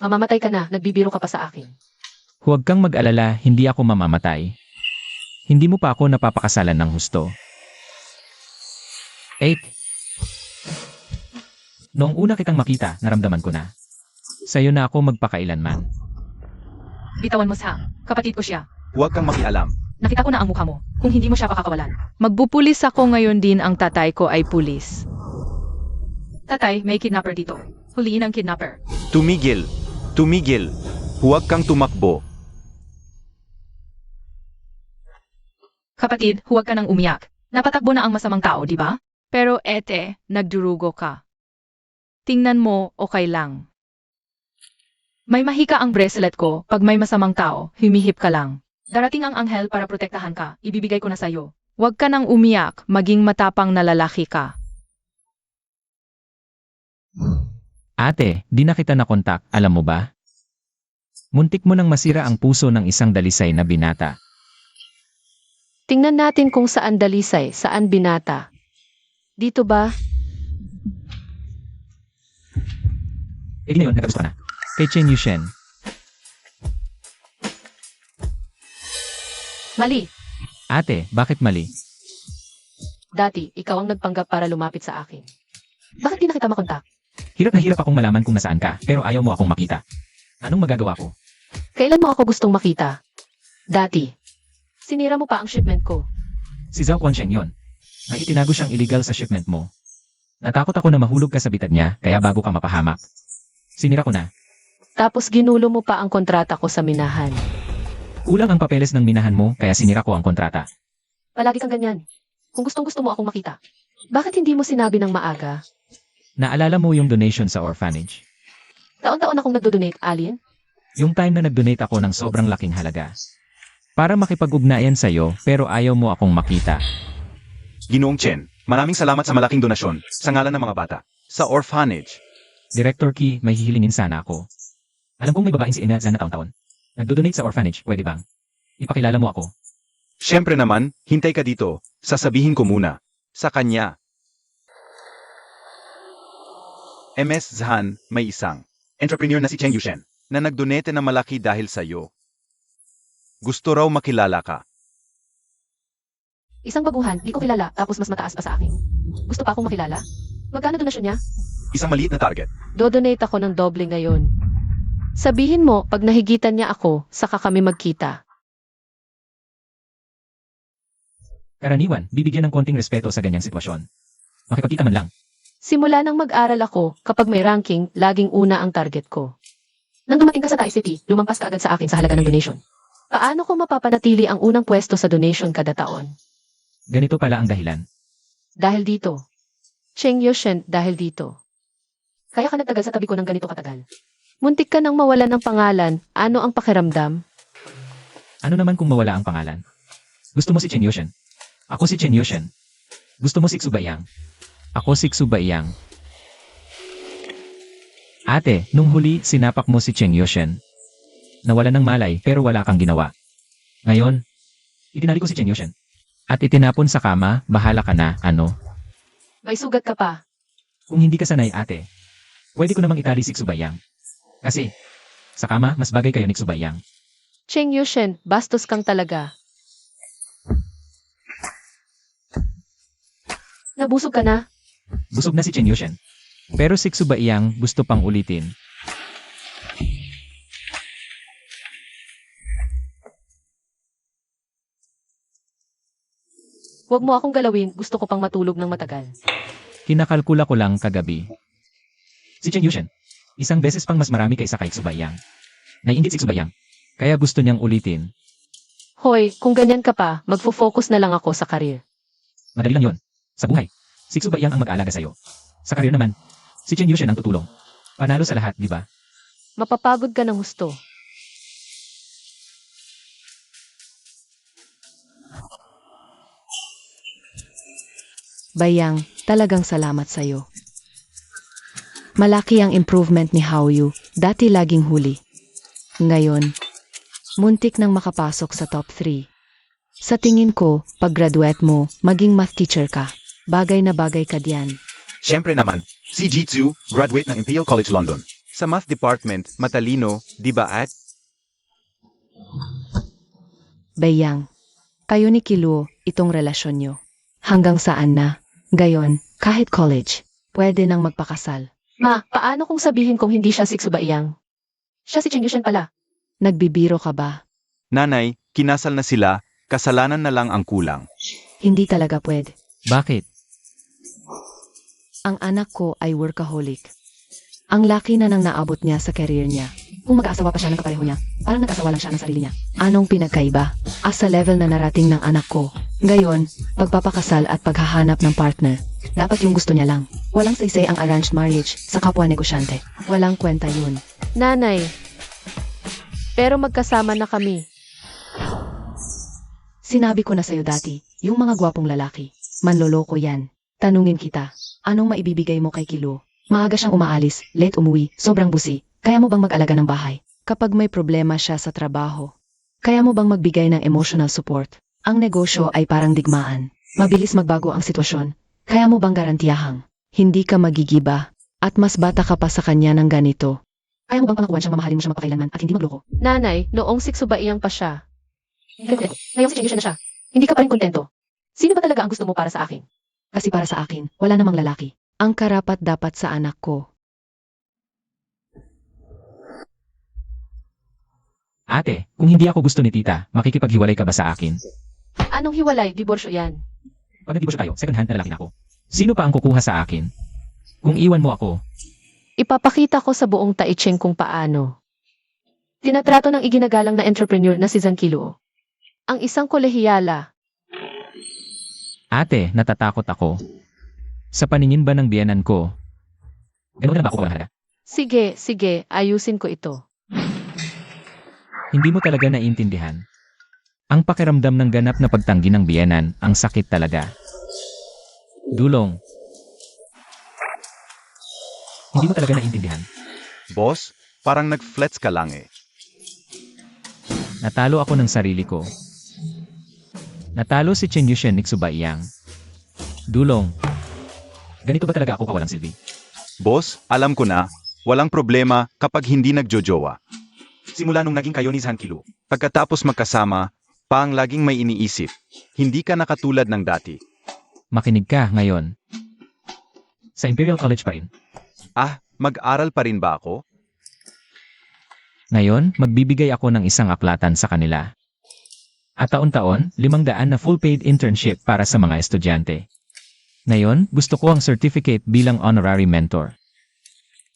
Mamamatay ka na, nagbibiro ka pa sa akin. Huwag kang mag-alala, hindi ako mamamatay. Hindi mo pa ako napapakasalan ng husto. 8. Noong una kitang makita, naramdaman ko na. Sa'yo na ako magpakailanman. Bitawan mo sa kapatid ko siya. Huwag kang makialam. Nakita ko na ang mukha mo. Kung hindi mo siya pakakawalan. Magbupulis ako ngayon din ang tatay ko ay pulis. Tatay, may kidnapper dito. Huliin ang kidnapper. Tumigil. Tumigil. Huwag kang tumakbo. Kapatid, huwag ka nang umiyak. Napatakbo na ang masamang tao, di ba? Pero ete, nagdurugo ka. Tingnan mo, okay lang. May mahika ang bracelet ko, pag may masamang tao, humihip ka lang. Darating ang anghel para protektahan ka, ibibigay ko na sa'yo. Huwag ka nang umiyak, maging matapang na lalaki ka. Ate, di na kita nakontak, alam mo ba? Muntik mo nang masira ang puso ng isang dalisay na binata. Tingnan natin kung saan dalisay, saan binata. Dito ba? Eh di ngayon, nagkagusto ka na. Kay Chen Yushen. Mali. Ate, bakit mali? Dati, ikaw ang nagpanggap para lumapit sa akin. Bakit di na kita makontak? Hirap na hirap akong malaman kung nasaan ka, pero ayaw mo akong makita. Anong magagawa ko? Kailan mo ako gustong makita? Dati. Sinira mo pa ang shipment ko. Si Zhao Guansheng yon. May itinago siyang illegal sa shipment mo. Natakot ako na mahulog ka sa bitad niya, kaya bago ka mapahamak. Sinira ko na. Tapos ginulo mo pa ang kontrata ko sa minahan. Kulang ang papeles ng minahan mo, kaya sinira ko ang kontrata. Palagi kang ganyan. Kung gustong-gusto mo akong makita. Bakit hindi mo sinabi ng maaga? Naalala mo yung donation sa orphanage? Taon-taon akong nagdo-donate, Alien. Yung time na nag-donate ako ng sobrang laking halaga. Para makipag-ugnayan sa'yo, pero ayaw mo akong makita. Ginoong Chen, maraming salamat sa malaking donasyon sa ngalan ng mga bata. Sa orphanage. Director Key, may hihilingin sana ako. Alam kong may babaeng si Ina na taon-taon. Nagdo-donate sa orphanage, pwede bang? Ipakilala mo ako. Siyempre naman, hintay ka dito. Sasabihin ko muna. Sa kanya. MS Zhan, may isang entrepreneur na si Cheng Yushen na nagdonate na malaki dahil sa'yo. Gusto raw makilala ka. Isang baguhan, di ko kilala, tapos mas mataas pa sa akin. Gusto pa akong makilala? Magkano donasyon niya? Isang maliit na target. Dodonate ako ng doble ngayon. Sabihin mo, pag nahigitan niya ako, saka kami magkita. Karaniwan, bibigyan ng konting respeto sa ganyang sitwasyon. Makipagkita man lang. Simula nang mag-aral ako, kapag may ranking, laging una ang target ko. Nang dumating ka sa Thai City, lumampas ka agad sa akin sa halaga ng donation. Paano ko mapapanatili ang unang pwesto sa donation kada taon? Ganito pala ang dahilan. Dahil dito. Cheng Yushen, dahil dito. Kaya ka nagtagal sa tabi ko ng ganito katagal. Muntik ka nang mawalan ng pangalan, ano ang pakiramdam? Ano naman kung mawala ang pangalan? Gusto mo si Chen Yushen? Ako si Chen Yushen. Gusto mo si Xubayang? Ako si Xubayang. Ate, nung huli sinapak mo si Chen Yushen. Nawala ng malay pero wala kang ginawa. Ngayon, itinali ko si Chen Yushen. At itinapon sa kama, bahala ka na, ano? May sugat ka pa. Kung hindi ka sanay ate, pwede ko namang itali si Xubayang. Kasi, sa kama, mas bagay kayo ni Xubayang. Cheng Yushen, bastos kang talaga. Nabusog ka na? Busog na si Chen Yushen. Pero si Xubayang gusto pang ulitin. Huwag mo akong galawin, gusto ko pang matulog ng matagal. Kinakalkula ko lang kagabi. Si Chen Yushen, isang beses pang mas marami kaysa kay Xubayang. Naiingit si Xubayang, kaya gusto niyang ulitin. Hoy, kung ganyan ka pa, magfo-focus na lang ako sa karir. Madali lang yon. Sa buhay, si Xubayang ang mag-aalaga sa'yo. Sa karir naman, si Chen Yushen ang tutulong. Panalo sa lahat, di ba? Mapapagod ka ng husto. Bayang, talagang salamat sa'yo. Malaki ang improvement ni Haoyu, dati laging huli. Ngayon, muntik nang makapasok sa top 3. Sa tingin ko, pag graduate mo, maging math teacher ka. Bagay na bagay ka diyan. Siyempre naman, si Jitsu, graduate ng Imperial College London. Sa math department, matalino, di ba at? Bayang. Kayo ni Kilo, itong relasyon nyo. Hanggang saan na? Gayon, kahit college, pwede nang magpakasal. Ma, paano kung sabihin kong hindi siya si Bayang? Siya si Cheng Yushen pala. Nagbibiro ka ba? Nanay, kinasal na sila, kasalanan na lang ang kulang. Hindi talaga pwede. Bakit? Ang anak ko ay workaholic. Ang laki na nang naabot niya sa career niya. Kung mag-aasawa pa siya ng kapareho niya, parang nag-asawa lang siya ng sarili niya. Anong pinagkaiba? Sa level na narating ng anak ko. Ngayon, pagpapakasal at paghahanap ng partner, dapat yung gusto niya lang. Walang saysay ang arranged marriage sa kapwa negosyante. Walang kwenta yun. Nanay, pero magkasama na kami. Sinabi ko na sa'yo dati, yung mga gwapong lalaki, manloloko yan. Tanungin kita, anong maibibigay mo kay Kilo? Maaga siyang umaalis, late umuwi, sobrang busi. Kaya mo bang mag-alaga ng bahay? Kapag may problema siya sa trabaho, kaya mo bang magbigay ng emotional support? Ang negosyo ay parang digmaan. Mabilis magbago ang sitwasyon. Kaya mo bang garantiyahang hindi ka magigiba at mas bata ka pa sa kanya ng ganito? Kaya mo bang pangakuan siyang mamahalin mo siya magpakailanman at hindi magloko? Nanay, noong Bayang pa siya. Ngayon si Cheng Yushen na siya. Hindi ka pa rin kontento. Sino ba talaga ang gusto mo para sa akin? Kasi para sa akin, wala namang lalaki. Ang karapat dapat sa anak ko. Ate, kung hindi ako gusto ni tita, makikipaghiwalay ka ba sa akin? Anong hiwalay? Diborsyo yan. Pag nag-divorce tayo, second hand na lalaki na ako. Sino pa ang kukuha sa akin? Kung iwan mo ako, Ipapakita ko sa buong Taicheng kung paano. Tinatrato ng iginagalang na entrepreneur na si Zankilo. Ang isang kolehiyala. ate, natatakot ako. Sa paningin ba ng biyenan ko? Ganun na ba ako kawalan? Sige, ayusin ko ito. Hindi mo talaga naiintindihan. Ang pakiramdam ng ganap na pagtanggi ng biyenan, ang sakit talaga. Dulong. Hindi mo talaga naiintindihan. Boss, parang nag-flets ka lang eh. Natalo ako ng sarili ko. Natalo si Cheng Yushen Bayang. Dulong. Ganito ba talaga ako kawalang silbi? Boss, alam ko na, walang problema kapag hindi nagjojowa. Simula nung naging kayo ni Zankilo, pagkatapos magkasama, pa ang laging may iniisip, hindi ka nakatulad ng dati. Makinig ka ngayon. Sa Imperial College pa rin. Mag-aral pa rin ba ako? Ngayon, magbibigay ako ng isang aklatan sa kanila. At taon-taon, 500 na full-paid internship para sa mga estudyante. Ngayon, gusto ko ang certificate bilang honorary mentor.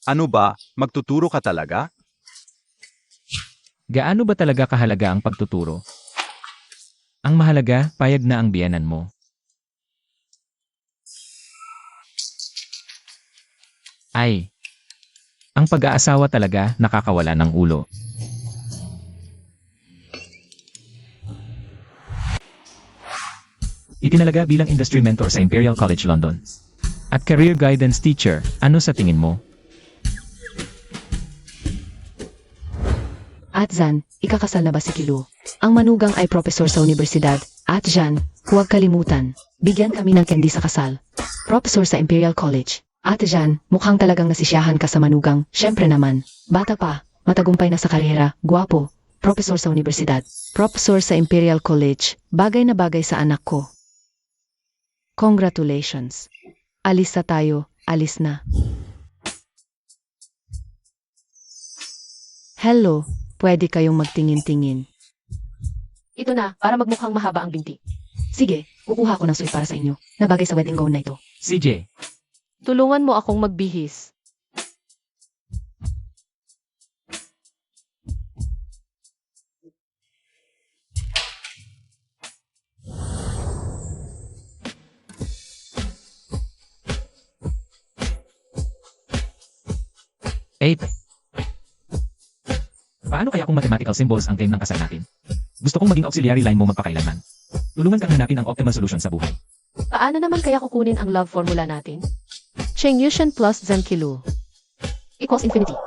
Ano ba, magtuturo ka talaga? Gaano ba talaga kahalaga ang pagtuturo? Ang mahalaga, payag na ang biyenan mo. Ay, ang pag-aasawa talaga nakakawala ng ulo. Itinalaga bilang industry mentor sa Imperial College London. At career guidance teacher, ano sa tingin mo? At Zan, ikakasal na ba si Kilo? Ang manugang ay profesor sa universidad. At Jan, huwag kalimutan, bigyan kami ng candy sa kasal. Profesor sa Imperial College. At Jan, mukhang talagang nasisiyahan ka sa manugang. Syempre naman, bata pa, matagumpay na sa karera, guwapo. Profesor sa universidad. Profesor sa Imperial College. Bagay na bagay sa anak ko. Congratulations. Alis na tayo, alis na. Hello, pwede kayong magtingin-tingin. Ito na, para magmukhang mahaba ang binti. Sige, kukuha ko ng suit para sa inyo, na bagay sa wedding gown na ito. CJ, Tulungan mo akong magbihis. Paano kaya kung mathematical symbols ang claim ng kasal natin? Gusto kong maging auxiliary line mo magpakailanman. Tulungan kang hanapin ang optimal solution sa buhay. Paano naman kaya kukunin ang love formula natin? Cheng Yushen plus Zankilo Equals infinity.